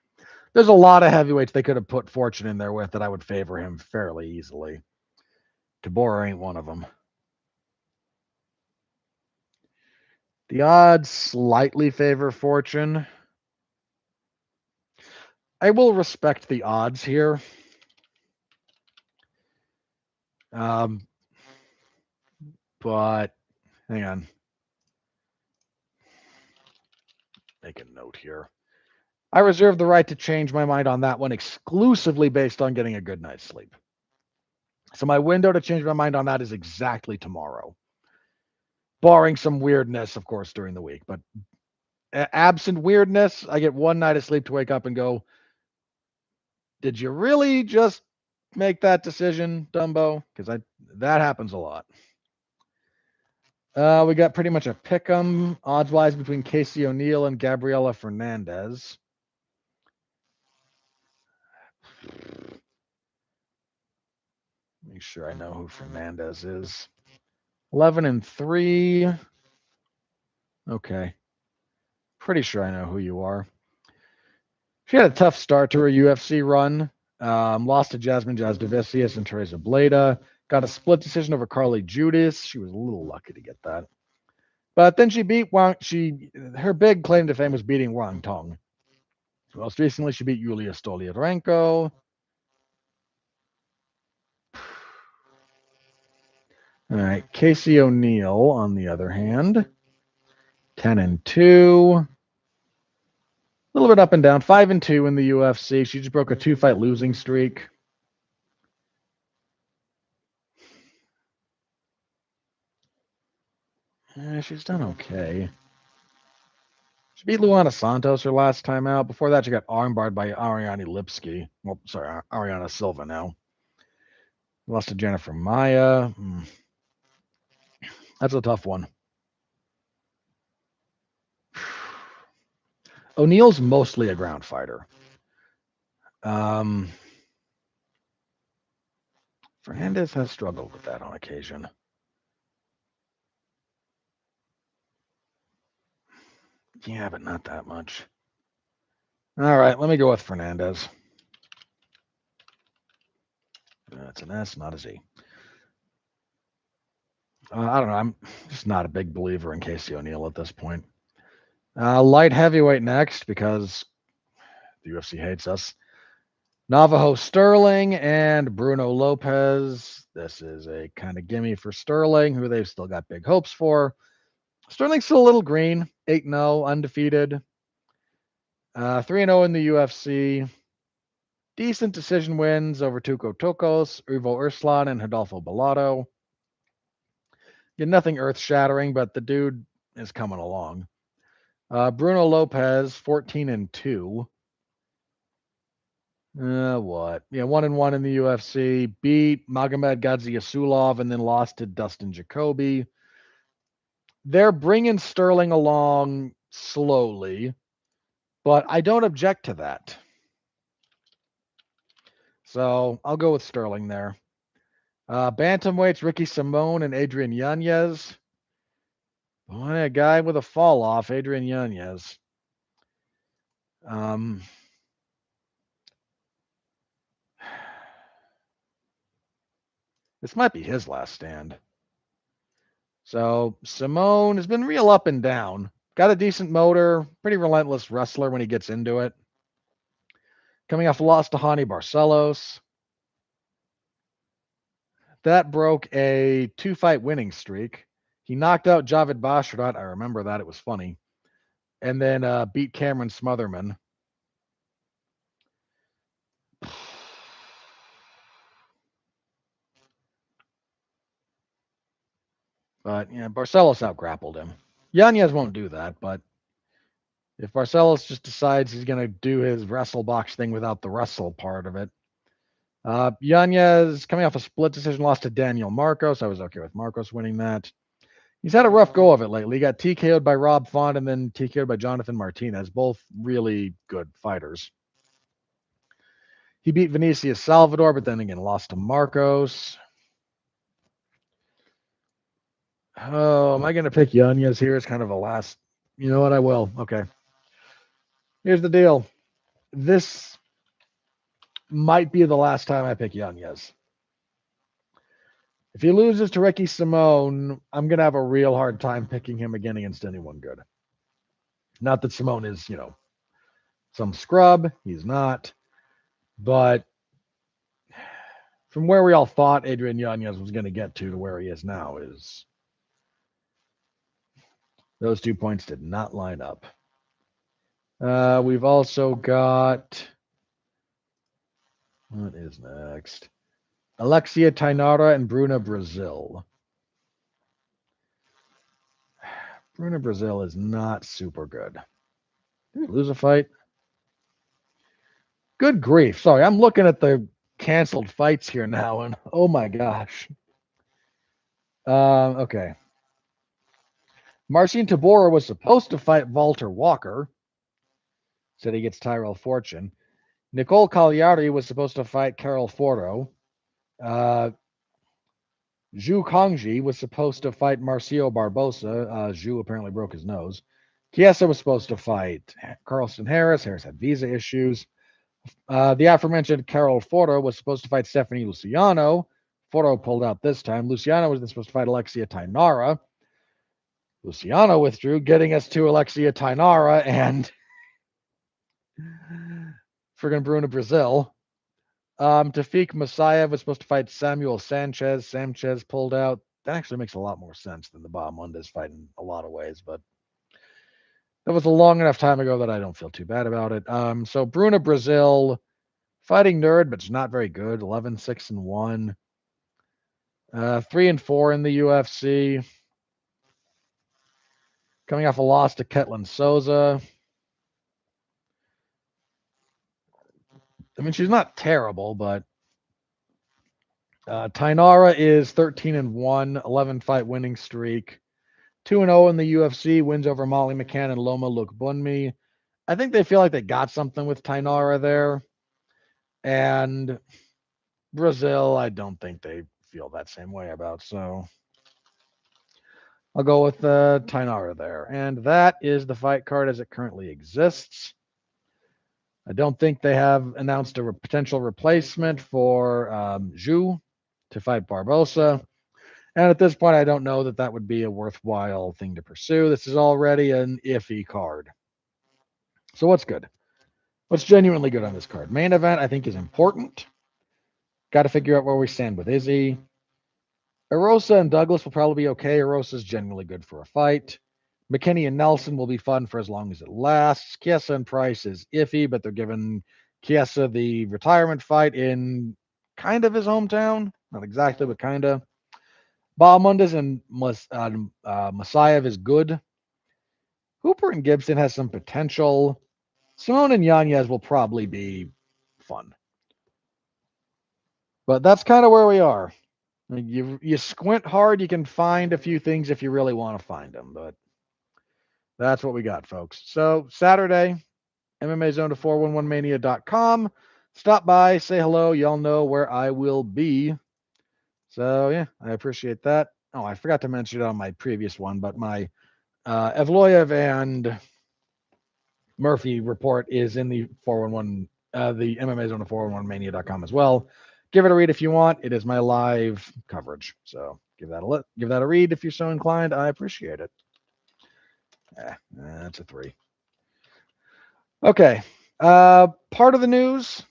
There's a lot of heavyweights they could have put Fortune in there with that I would favor him fairly easily. Tabora ain't one of them. The odds slightly favor Fortune. I will respect the odds here. But hang on. Make a note here. I reserve the right to change my mind on that one exclusively based on getting a good night's sleep. So my window to change my mind on that is exactly tomorrow. Barring some weirdness, of course, during the week. But absent weirdness, I get one night of sleep to wake up and go, did you really just make that decision, Dumbo? Because that happens a lot. We got pretty much a pick'em odds-wise between Casey O'Neill and Gabriela Fernandez. Make sure I know who Fernandez is. 11-3. Okay. Pretty sure I know who you are. She had a tough start to her UFC run. Lost to Jasmine Jasdovicius and Teresa Bleda. Got a split decision over Carly Judas. She was a little lucky to get that. But then she beat Wang. Her big claim to fame was beating Wang Tong. Most recently, she beat Yulia Stoliarenko. All right, Casey O'Neill, on the other hand, 10-2. A little bit up and down, 5-2 in the UFC. She just broke a 2-fight losing streak. She's done okay. She beat Luana Santos her last time out. Before that, she got armbarred by Ariane Lipski. Well, sorry, Ariana Silva now. Lost to Jennifer Maya. That's a tough one. O'Neill's mostly a ground fighter. Fernandez has struggled with that on occasion. Yeah, but not that much. All right, let me go with Fernandez. That's an S, not a Z. I don't know. I'm just not a big believer in Casey O'Neill at this point. Light heavyweight next because the UFC hates us. Navajo Sterling and Bruno Lopez. This is a kind of gimme for Sterling, who they've still got big hopes for. Sterling's still a little green, 8-0, undefeated. 3-0 in the UFC. Decent decision wins over Tuco Tokos, Ivo Urslan, and Rodolfo Bellato. Nothing earth-shattering, but the dude is coming along. Bruno Lopez, 14-2. What? Yeah, 1-1 in the UFC. Beat Magomed Gadzhiesulov and then lost to Dustin Jacoby. They're bringing Sterling along slowly, but I don't object to that. So I'll go with Sterling there. Bantamweights, Ricky Simone and Adrian Yanez. Boy, a guy with a fall off, Adrian Yanez. This might be his last stand. So Simone has been real up and down. Got a decent motor, pretty relentless wrestler when he gets into it. Coming off a loss to Hani Barcelos. That broke a 2-fight winning streak. He knocked out Javid Bashrat. I remember that. It was funny. And then beat Cameron Smotherman. But yeah, Barcelos out-grappled him. Yanez won't do that, but if Barcelos just decides he's going to do his wrestle box thing without the wrestle part of it. Yanez coming off a split decision loss to Daniel Marcos. I was okay with Marcos winning that. He's had a rough go of it lately. He got TKO'd by Rob Font and then TKO'd by Jonathan Martinez, both really good fighters. He beat Vinicius Salvador, but then again lost to Marcos. Oh, am I going to pick Yanez here as kind of a last? You know what? I will. Okay. Here's the deal. This might be the last time I pick Yanez. If he loses to Ricky Simone, I'm going to have a real hard time picking him again against anyone good. Not that Simone is, some scrub. He's not. But from where we all thought Adrian Yanez was going to get to where he is now is those 2 points did not line up. We've also got, what is next? Alexia Tainara and Bruna Brazil. Bruna Brazil is not super good. Did we lose a fight? Good grief. Sorry, I'm looking at the canceled fights here now, and oh my gosh. Okay. Marcin Tybura was supposed to fight Walter Walker. Said he gets Tyrell Fortune. Nicole Cagliari was supposed to fight Carol Fordo. Zhu Kongji was supposed to fight Marcio Barbosa. Zhu apparently broke his nose. Chiesa was supposed to fight Carlston Harris. Harris had visa issues. The aforementioned Carol Fordo was supposed to fight Stephanie Luciano. Fordo pulled out this time. Luciano was then supposed to fight Alexia Tainara. Luciano withdrew, getting us to Alexia Tainara and friggin' Bruna Brazil. Tafik Masayev was supposed to fight Samuel Sanchez. Sanchez pulled out. That actually makes a lot more sense than the Bahamondes fight in a lot of ways, but that was a long enough time ago that I don't feel too bad about it. So Bruna Brazil, fighting nerd, but she's not very good. 11-6-1. 3-4 in the UFC. Coming off a loss to Ketlin Souza. I mean, she's not terrible, but Tainara is 13-1, 11-fight winning streak. 2-0 in the UFC, wins over Molly McCann and Loma Lookbunmi. I think they feel like they got something with Tainara there. And Brazil, I don't think they feel that same way about. So I'll go with Tainara there. And that is the fight card as it currently exists. I don't think they have announced a potential replacement for Zhu to fight Barbosa. And at this point, I don't know that that would be a worthwhile thing to pursue. This is already an iffy card. So what's good? What's genuinely good on this card? Main event, I think, is important. Got to figure out where we stand with Izzy. Erosa and Douglas will probably be okay. Erosa's genuinely good for a fight. McKinney and Nelson will be fun for as long as it lasts. Chiesa and Price is iffy, but they're giving Chiesa the retirement fight in kind of his hometown. Not exactly, but kind of. Bahamondes and Masayev is good. Hooper and Gibson has some potential. Simone and Yanez will probably be fun. But that's kind of where we are. You squint hard, you can find a few things if you really want to find them. But that's what we got, folks. So Saturday, MMA Zone to 411mania.com. Stop by, say hello. Y'all know where I will be. So yeah, I appreciate that. Oh, I forgot to mention it on my previous one, but my Evloev and Murphy report is in the 411, the MMA Zone to 411mania.com as well. Give it a read if you want. It is my live coverage. So give that a read if you're so inclined. I appreciate it. That's a 3. Okay. Part of the news.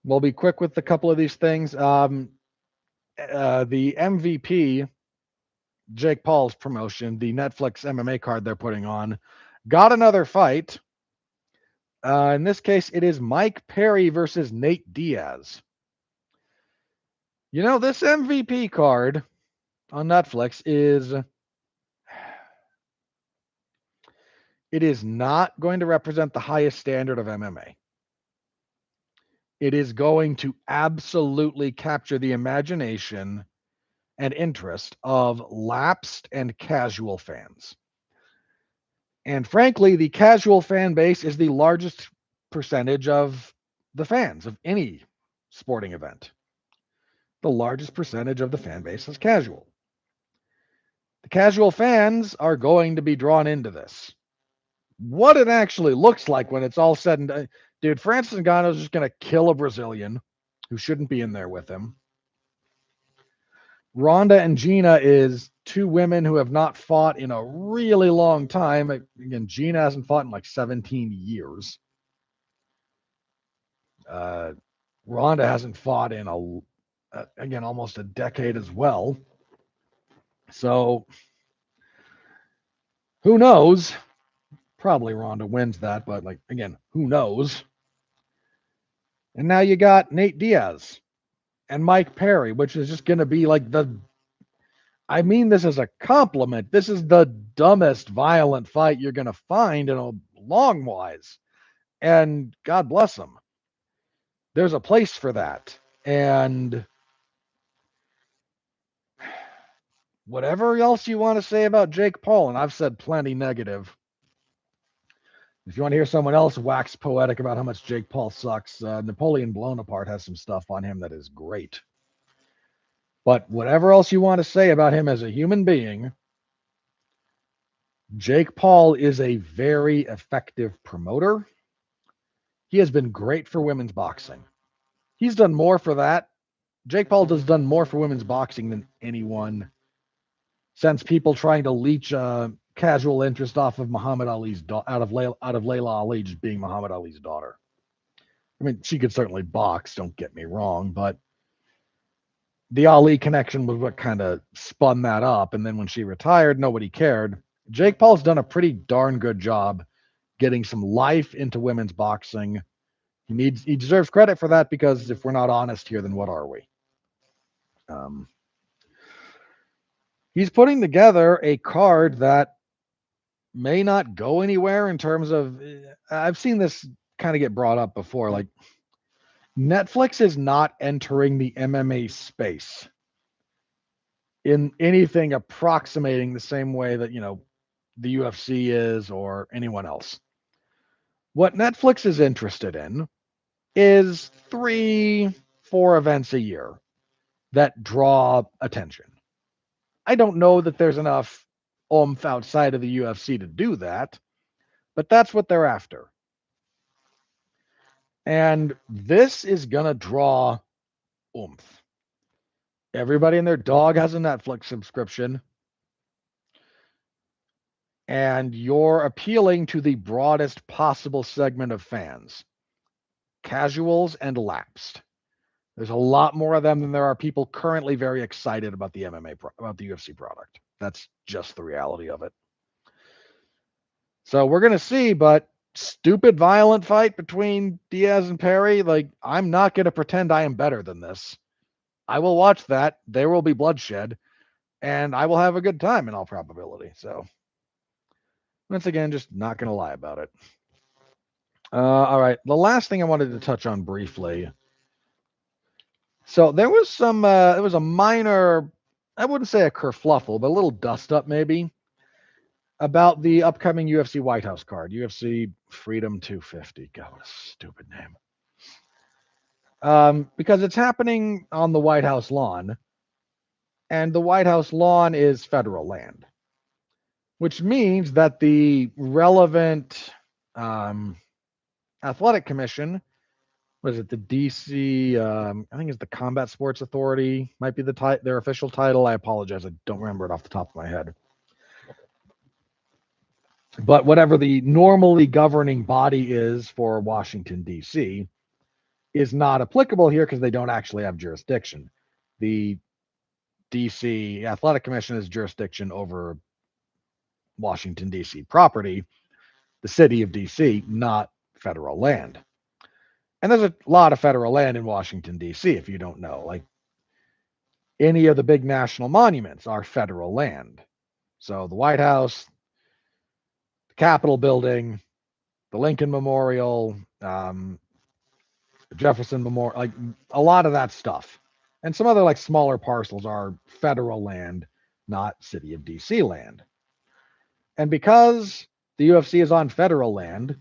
We'll be quick with a couple of these things. The MVP, Jake Paul's promotion, the Netflix MMA card they're putting on, got another fight. In this case, it is Mike Perry versus Nate Diaz. You know, this MVP card on Netflix it is not going to represent the highest standard of MMA. It is going to absolutely capture the imagination and interest of lapsed and casual fans. And frankly, the casual fan base is the largest percentage of the fans of any sporting event. The largest percentage of the fan base is casual. The casual fans are going to be drawn into this. What it actually looks like when it's all said and done. Dude, Francis Ngannou's just going to kill a Brazilian who shouldn't be in there with him. Ronda and Gina is two women who have not fought in a really long time. Again, Gina hasn't fought in like 17 years. Ronda hasn't fought in again, almost a decade as well. So who knows? Probably Ronda wins that, but like again, who knows? And now you got Nate Diaz and Mike Perry, which is just going to be like I mean this as a compliment. This is the dumbest violent fight you're going to find in a long wise. And God bless them. There's a place for that. And whatever else you want to say about Jake Paul, and I've said plenty negative. If you want to hear someone else wax poetic about how much Jake Paul sucks, Napoleon Bonaparte has some stuff on him that is great. But whatever else you want to say about him as a human being, Jake Paul is a very effective promoter. He has been great for women's boxing. He's done more for that. Jake Paul has done more for women's boxing than anyone since people trying to leech casual interest off of Muhammad Ali's out of Layla Ali just being Muhammad Ali's daughter. I mean, she could certainly box, don't get me wrong, but the Ali connection was what kind of spun that up. And then when she retired, nobody cared. Jake Paul's done a pretty darn good job getting some life into women's boxing. He deserves credit for that, because if we're not honest here, then what are we? He's putting together a card that may not go anywhere in terms of, I've seen this kind of get brought up before. Like, Netflix is not entering the MMA space in anything approximating the same way that, the UFC is or anyone else. What Netflix is interested in is 3-4 events a year that draw attention. I don't know that there's enough oomph outside of the UFC to do that, but that's what they're after. And this is going to draw oomph. Everybody and their dog has a Netflix subscription, and you're appealing to the broadest possible segment of fans, casuals and lapsed. There's a lot more of them than there are people currently very excited about the about the UFC product. That's just the reality of it. So we're going to see, but stupid violent fight between Diaz and Perry, like, I'm not going to pretend I am better than this. I will watch that. There will be bloodshed, and I will have a good time in all probability. So once again, just not going to lie about it. All right. The last thing I wanted to touch on briefly. So there was it was a minor, I wouldn't say a kerfluffle, but a little dust up maybe about the upcoming UFC White House card, UFC Freedom 250. God, what a stupid name. Because it's happening on the White House lawn, and the White House lawn is federal land, which means that the relevant athletic commission, was it the DC? I think it's the Combat Sports Authority, might be their official title. I apologize, I don't remember it off the top of my head. But whatever the normally governing body is for Washington, D.C., is not applicable here because they don't actually have jurisdiction. The D.C. Athletic Commission has jurisdiction over Washington, D.C. property, the city of D.C., not federal land. And there's a lot of federal land in Washington, D.C., if you don't know. Like, any of the big national monuments are federal land. So the White House, the Capitol building, the Lincoln Memorial, the Jefferson Memorial, like a lot of that stuff. And some other like smaller parcels are federal land, not city of DC land. And because the UFC is on federal land,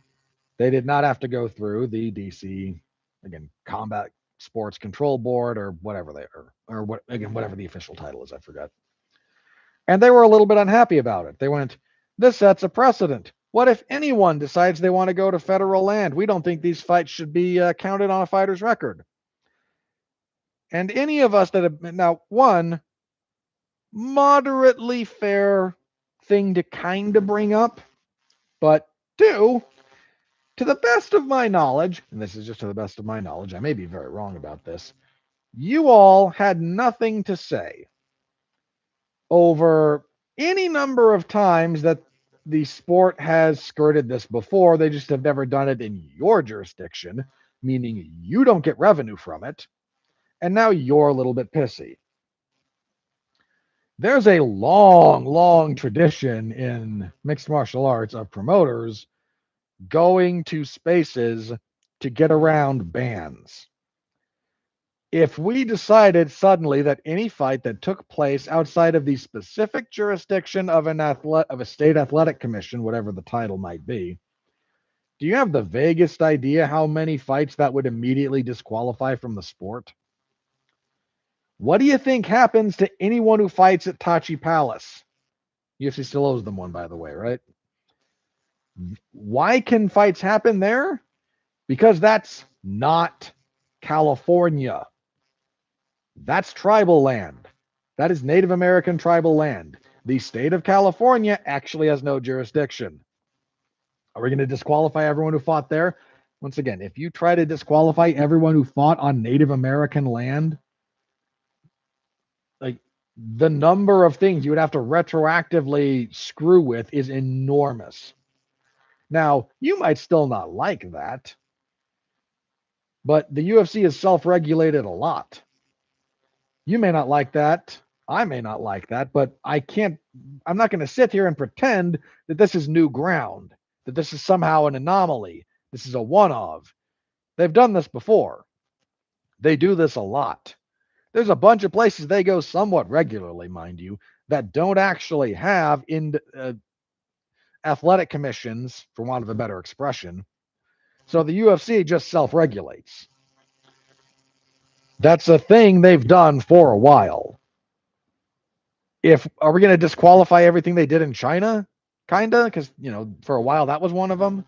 they did not have to go through the DC, again, Combat Sports Control Board or whatever they are, or what, again, whatever the official title is, I forgot. And they were a little bit unhappy about it. They went, this sets a precedent. What if anyone decides they want to go to federal land? We don't think these fights should be counted on a fighter's record. And any of us that have now, one, moderately fair thing to kind of bring up, but two, to the best of my knowledge, and this is just to the best of my knowledge, I may be very wrong about this, you all had nothing to say over any number of times that the sport has skirted this before. They just have never done it in your jurisdiction, meaning you don't get revenue from it. And now you're a little bit pissy. There's a long, long tradition in mixed martial arts of promoters going to spaces to get around bans. If we decided suddenly that any fight that took place outside of the specific jurisdiction of a state athletic commission, whatever the title might be, do you have the vaguest idea how many fights that would immediately disqualify from the sport? What do you think happens to anyone who fights at Tachi Palace? UFC still owes them one, by the way, right? Why can fights happen there? Because that's not California. That's tribal land. That is Native American tribal land. The state of California actually has no jurisdiction. Are we going to disqualify everyone who fought there? Once again, if you try to disqualify everyone who fought on Native American land, like the number of things you would have to retroactively screw with is enormous. Now, you might still not like that, but the UFC is self-regulated a lot. You may not like that. I may not like that, but I'm not going to sit here and pretend that this is new ground, that this is somehow an anomaly. This is a one-off. They've done this before. They do this a lot. There's a bunch of places they go somewhat regularly, mind you, that don't actually have athletic commissions, for want of a better expression. So the UFC just self-regulates. That's a thing they've done for a while. Are we going to disqualify everything they did in China? Kinda, because for a while that was one of them.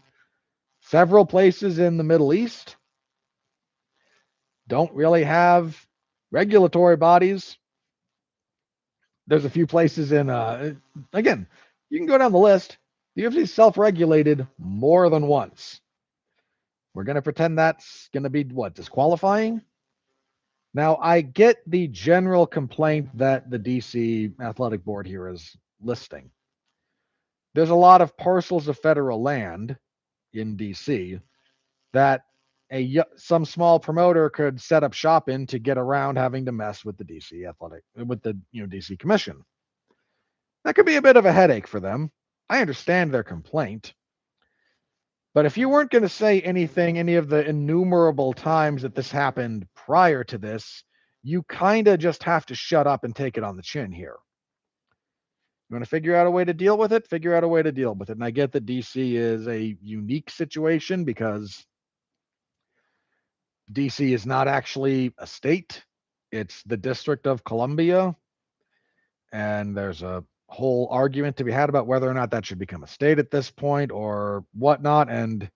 Several places in the Middle East don't really have regulatory bodies. There's a few places in again, you can go down the list. The UFC is self-regulated more than once. We're going to pretend that's going to be disqualifying? Now, I get the general complaint that the DC Athletic Board here is listing. There's a lot of parcels of federal land in DC that some small promoter could set up shop in to get around having to mess with the DC Commission. That could be a bit of a headache for them. I understand their complaint. But if you weren't going to say anything, any of the innumerable times that this happened prior to this, you kind of just have to shut up and take it on the chin here. You want to figure out a way to deal with it? Figure out a way to deal with it. And I get that DC is a unique situation because DC is not actually a state. It's the District of Columbia. And there's a whole argument to be had about whether or not that should become a state at this point or whatnot. And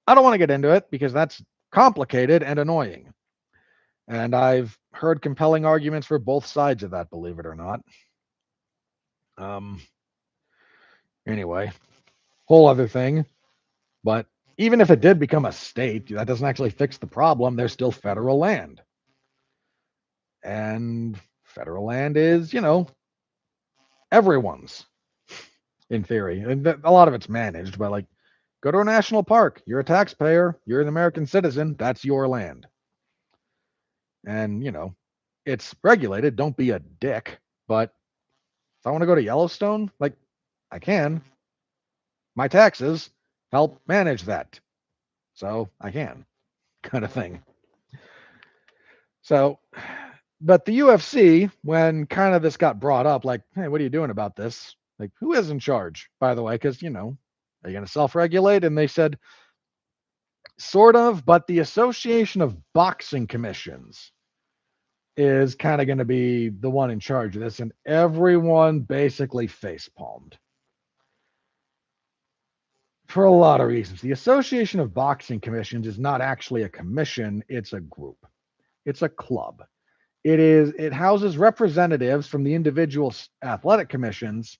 I don't want to get into it because that's complicated and annoying. And I've heard compelling arguments for both sides of that, believe it or not. Anyway, whole other thing. But even if it did become a state, that doesn't actually fix the problem. There's still federal land. And federal land is, everyone's in theory. And a lot of it's managed, but go to a national park. You're a taxpayer. You're an American citizen. That's your land. And, it's regulated. Don't be a dick. But if I want to go to Yellowstone, I can. My taxes help manage that. So I can, kind of thing. So, but the UFC, when kind of this got brought up, hey, what are you doing about this? Who is in charge, by the way? Because, are you going to self-regulate? And they said, sort of, but the Association of Boxing Commissions. is kind of going to be the one in charge of this, and everyone basically face palmed for a lot of reasons. The Association of Boxing Commissions is not actually a commission, it's a group. It's a club. It houses representatives from the individual athletic commissions,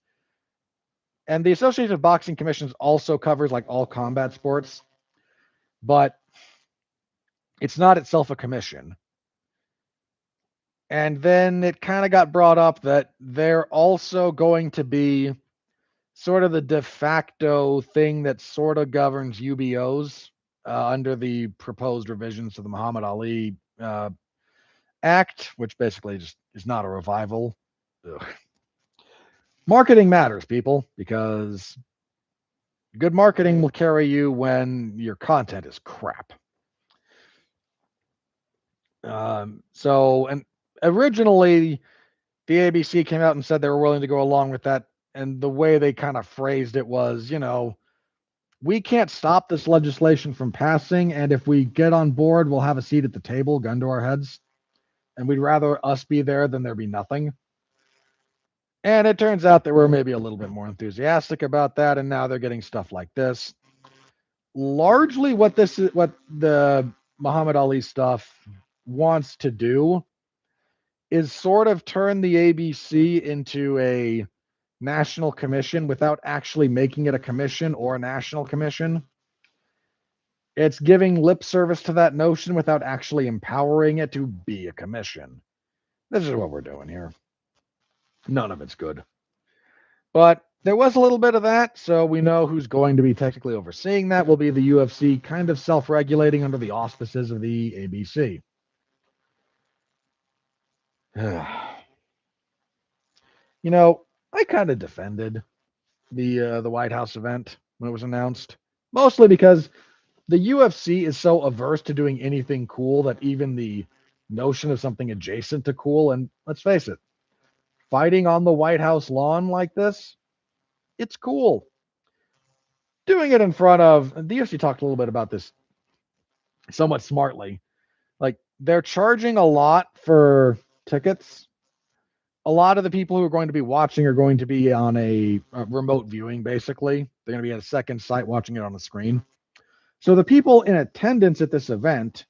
and the Association of Boxing Commissions also covers like all combat sports, but it's not itself a commission. And then it kind of got brought up that they're also going to be sort of the de facto thing that sort of governs UBOs under the proposed revisions to the Muhammad Ali Act, which basically just is not a revival. Ugh. Marketing matters, people, because good marketing will carry you when your content is crap. And originally, the ABC came out and said they were willing to go along with that. And the way they kind of phrased it was, we can't stop this legislation from passing. And if we get on board, we'll have a seat at the table, gun to our heads. And we'd rather us be there than there be nothing. And it turns out they were maybe a little bit more enthusiastic about that. And now they're getting stuff like this. Largely what the Muhammad Ali stuff wants to do is sort of turn the ABC into a national commission without actually making it a commission or a national commission. It's giving lip service to that notion without actually empowering it to be a commission. This is what we're doing here. None of it's good. But there was a little bit of that, so we know who's going to be technically overseeing that will be the UFC, kind of self-regulating under the auspices of the ABC. I kind of defended the White House event when it was announced, mostly because the UFC is so averse to doing anything cool that even the notion of something adjacent to cool, and let's face it, fighting on the White House lawn like this, it's cool. Doing it in front of, the UFC talked a little bit about this somewhat smartly. Like, they're charging a lot for tickets. A lot of the people who are going to be watching are going to be on a remote viewing, basically. They're going to be at a second site watching it on the screen. So the people in attendance at this event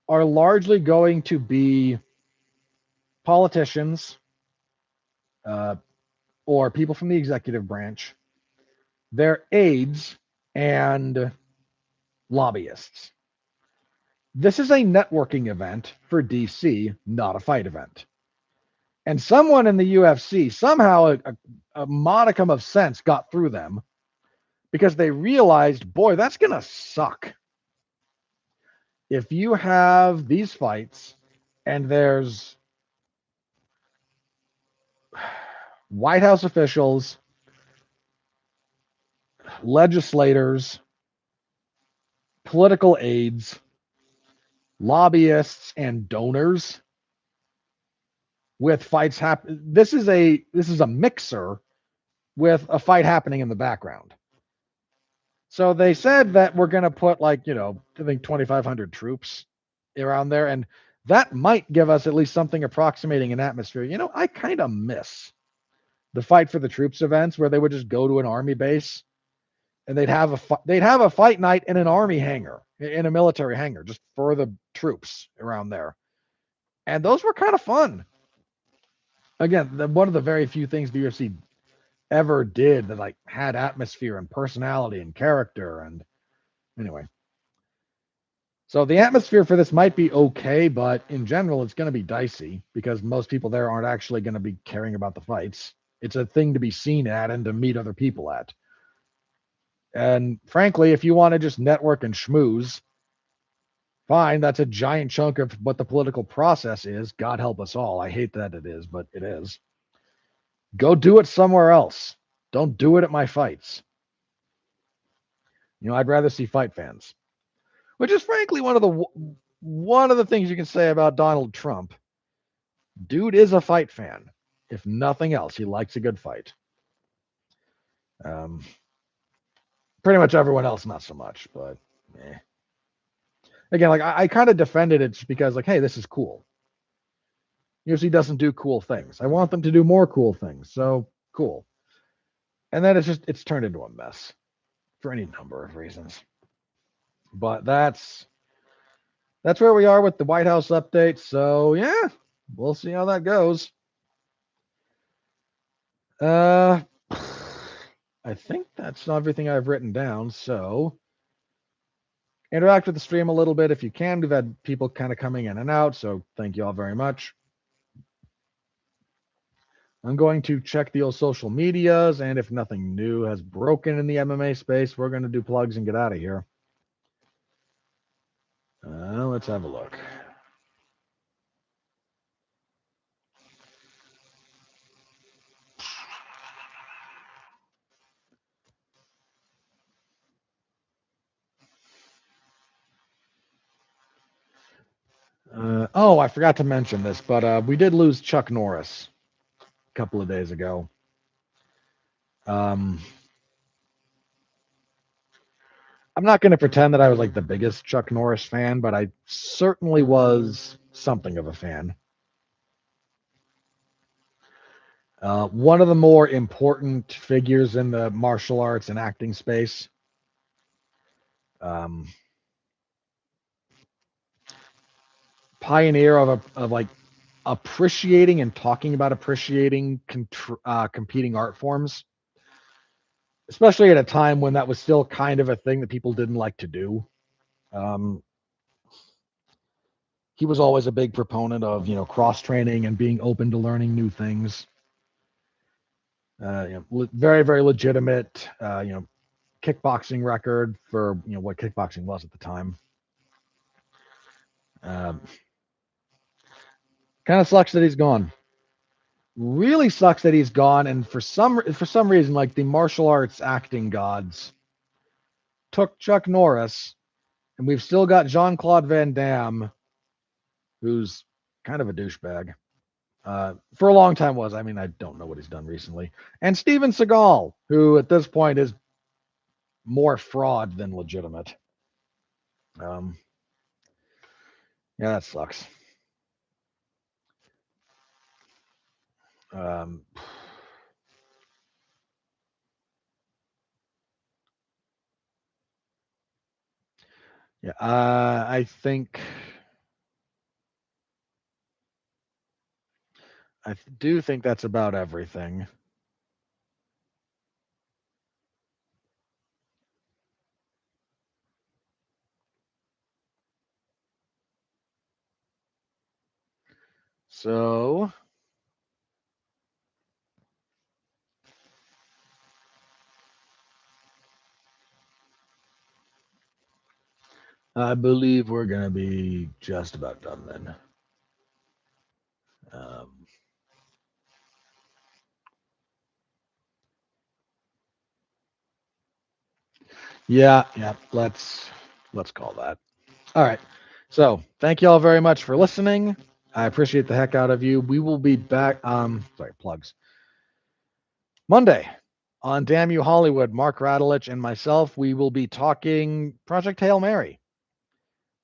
are largely going to be politicians or people from the executive branch, their aides, and lobbyists. This is a networking event for DC, not a fight event. And someone in the UFC, somehow a modicum of sense got through them because they realized, boy, that's going to suck. If you have these fights and there's White House officials, legislators, political aides, lobbyists, and donors with fights happen. This is a mixer with a fight happening in the background. So they said that we're going to put I think 2,500 troops around there, and that might give us at least something approximating an atmosphere. I kind of miss the Fight for the Troops events where they would just go to an army base and they'd have a fight night in an army hangar, in a military hangar, just for the troops around there. And those were kind of fun. Again, one of the very few things the UFC ever did that had atmosphere and personality and character. And anyway, so the atmosphere for this might be okay, but in general, it's going to be dicey because most people there aren't actually going to be caring about the fights. It's a thing to be seen at and to meet other people at. And frankly, if you want to just network and schmooze, fine, that's a giant chunk of what the political process is. God help us all. I hate that it is, but it is. Go do it somewhere else. Don't do it at my fights. I'd rather see fight fans, which is frankly one of the things you can say about Donald Trump. Dude is a fight fan. If nothing else, he likes a good fight. Pretty much everyone else, not so much, but again, I kind of defended it just because, hey, this is cool. UFC doesn't do cool things. I want them to do more cool things. So cool. And then it's turned into a mess for any number of reasons. But that's where we are with the White House update. So yeah, we'll see how that goes. I think that's everything I've written down. So interact with the stream a little bit if you can. We've had people kind of coming in and out, so thank you all very much. I'm going to check the old social medias, and if nothing new has broken in the MMA space, we're going to do plugs and get out of here. Let's have a look. I forgot to mention this, but we did lose Chuck Norris a couple of days ago. I'm not going to pretend that I was like the biggest Chuck Norris fan, but I certainly was something of a fan. One of the more important figures in the martial arts and acting space. Pioneer of like appreciating and talking about appreciating competing art forms, especially at a time when that was still kind of a thing that people didn't like to do. He was always a big proponent of cross training and being open to learning new things. Very very legitimate kickboxing record for what kickboxing was at the time. Kind of sucks that he's gone. Really sucks that he's gone, and for some reason, like the martial arts acting gods took Chuck Norris, and we've still got Jean-Claude Van Damme, who's kind of a douchebag. For a long time was. I mean, I don't know what he's done recently. And Steven Seagal, who at this point is more fraud than legitimate. Yeah, that sucks. Yeah, I do think that's about everything. So I believe we're going to be just about done then. Yeah, let's call that. All right. So thank you all very much for listening. I appreciate the heck out of you. We will be back. Plugs. Monday on Damn You Hollywood, Mark Radulich and myself, we will be talking Project Hail Mary,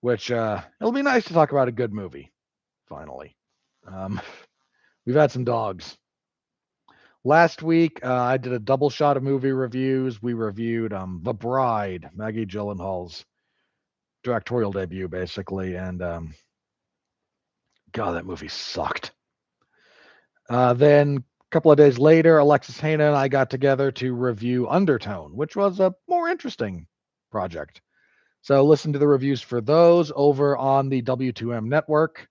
which it'll be nice to talk about a good movie, finally. We've had some dogs. Last week, I did a double shot of movie reviews. We reviewed The Bride, Maggie Gyllenhaal's directorial debut, basically, and God, that movie sucked. Then a couple of days later, Alexis Hana and I got together to review Undertone, which was a more interesting project. So listen to the reviews for those over on the W2M network.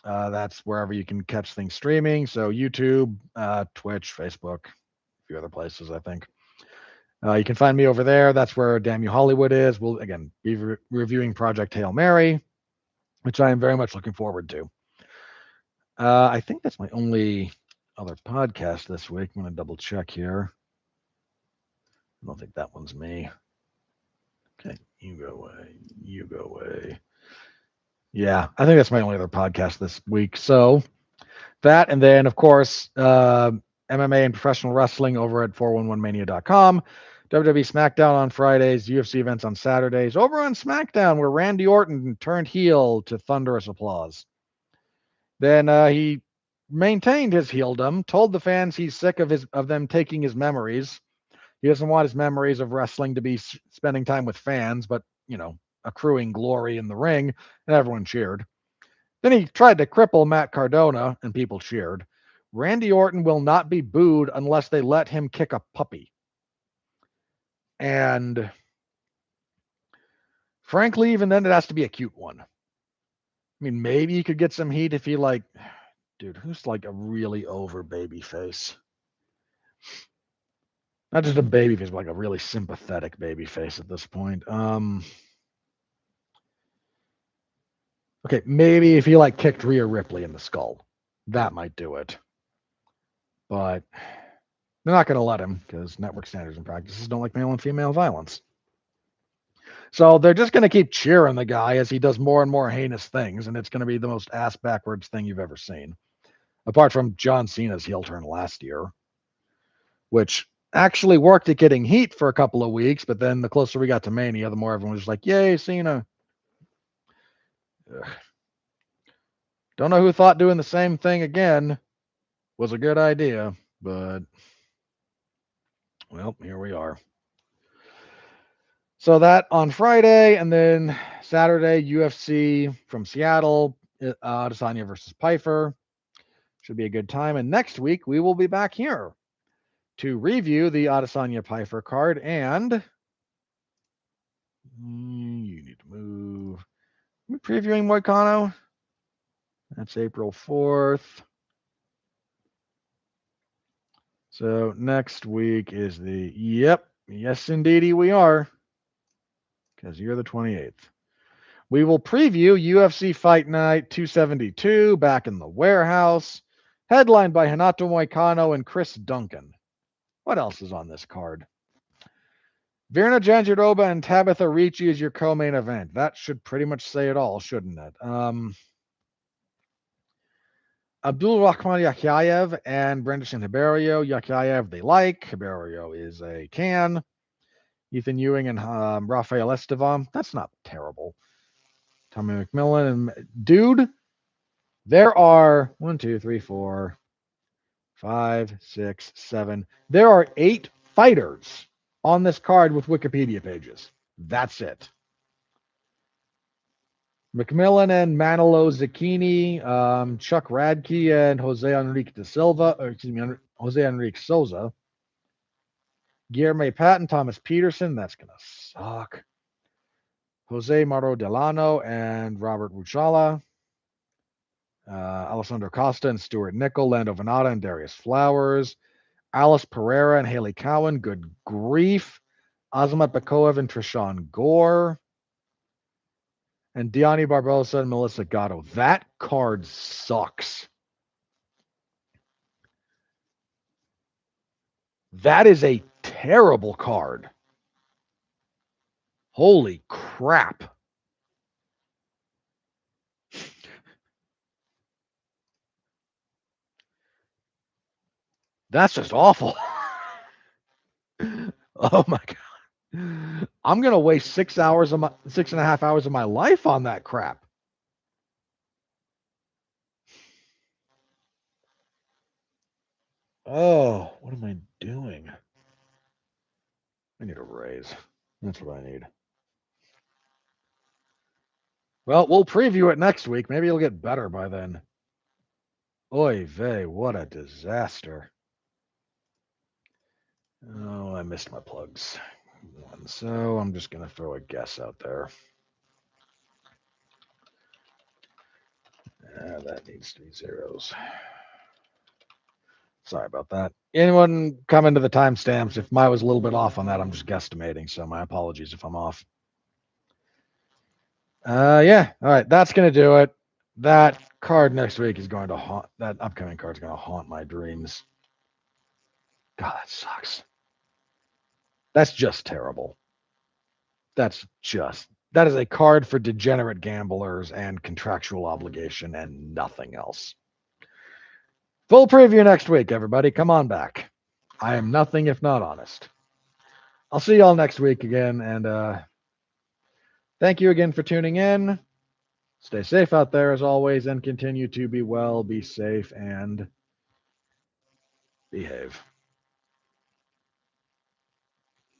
That's wherever you can catch things streaming. So YouTube, Twitch, Facebook, a few other places, I think. You can find me over there. That's where Damn You Hollywood is. We'll, again, be reviewing Project Hail Mary, which I am very much looking forward to. I think that's my only other podcast this week. I'm going to double check here. I don't think that one's me. Okay, you go away. You go away. Yeah, I think that's my only other podcast this week. So that, and then, of course, MMA and professional wrestling over at 411mania.com. WWE SmackDown on Fridays, UFC events on Saturdays. Over on SmackDown, where Randy Orton turned heel to thunderous applause. Then he maintained his heeldom, told the fans he's sick of them taking his memories. He doesn't want his memories of wrestling to be spending time with fans, but, accruing glory in the ring, and everyone cheered. Then he tried to cripple Matt Cardona, and people cheered. Randy Orton will not be booed unless they let him kick a puppy. And frankly, even then, it has to be a cute one. I mean, maybe you could get some heat if he dude, who's like a really over baby face? Not just a baby face, but like a really sympathetic baby face at this point. Okay, maybe if he kicked Rhea Ripley in the skull, that might do it. But they're not going to let him because network standards and practices don't like male and female violence. So they're just going to keep cheering the guy as he does more and more heinous things, and it's going to be the most ass backwards thing you've ever seen. Apart from John Cena's heel turn last year, which actually worked at getting heat for a couple of weeks, but then the closer we got to Mania, the more everyone was like, yay, Cena. Ugh. Don't know who thought doing the same thing again was a good idea, but, well, here we are. So that on Friday, and then Saturday, UFC from Seattle, Adesanya versus Pyfer. Should be a good time. And next week, we will be back here to review the Adesanya Pyfer card. And you need to move. Are we previewing Moicano? That's April 4th. So next week is yes, indeedy, we are. Because you're the 28th. We will preview UFC Fight Night 272 back in the warehouse, headlined by Renato Moicano and Chris Duncan. What else is on this card? Virna Jandiroba and Tabitha Ricci is your co-main event. That should pretty much say it all, shouldn't it? Abdul Rahman Yakyayev and Brendan Hiberio. Yakyayev they like. Hiberio is a can. Ethan Ewing and Rafael Estevam. That's not terrible. Tommy McMillan and dude, there are 1, 2, 3, 4, 5, 6, 7. There are 8 fighters on this card with Wikipedia pages. That's it. McMillan and Manolo Zucchini, Chuck Radke and Jose Enrique de Silva, Jose Enrique Souza. Guillermo Patton, Thomas Peterson, that's going to suck. Jose Mauro Delano and Robert Ruchala. Alessandro Costa and Stuart Nickel, Lando Venata and Darius Flowers. Alice Pereira and Haley Cowan, good grief. Azamat Bakoev and Trishan Gore. And Diani Barbosa and Melissa Gatto. That card sucks. That is a terrible card. Holy crap. That's just awful. Oh my God. I'm going to waste 6.5 hours of my life on that crap. Oh, what am I doing? I need a raise. That's what I need. Well, we'll preview it next week. Maybe it'll get better by then. Oy vey, what a disaster. Oh, I missed my plugs. So I'm just going to throw a guess out there. That needs to be zeros. Sorry about that. Anyone come into the timestamps? If I was a little bit off on that, I'm just guesstimating. So my apologies if I'm off. Yeah. All right. That's going to do it. That card next week is going to haunt, that upcoming card is going to haunt my dreams. God, that sucks. That's just terrible. That is a card for degenerate gamblers and contractual obligation and nothing else. Full preview next week, everybody. Come on back. I am nothing if not honest. I'll see y'all next week again, and thank you again for tuning in. Stay safe out there as always, and continue to be well, be safe, and behave.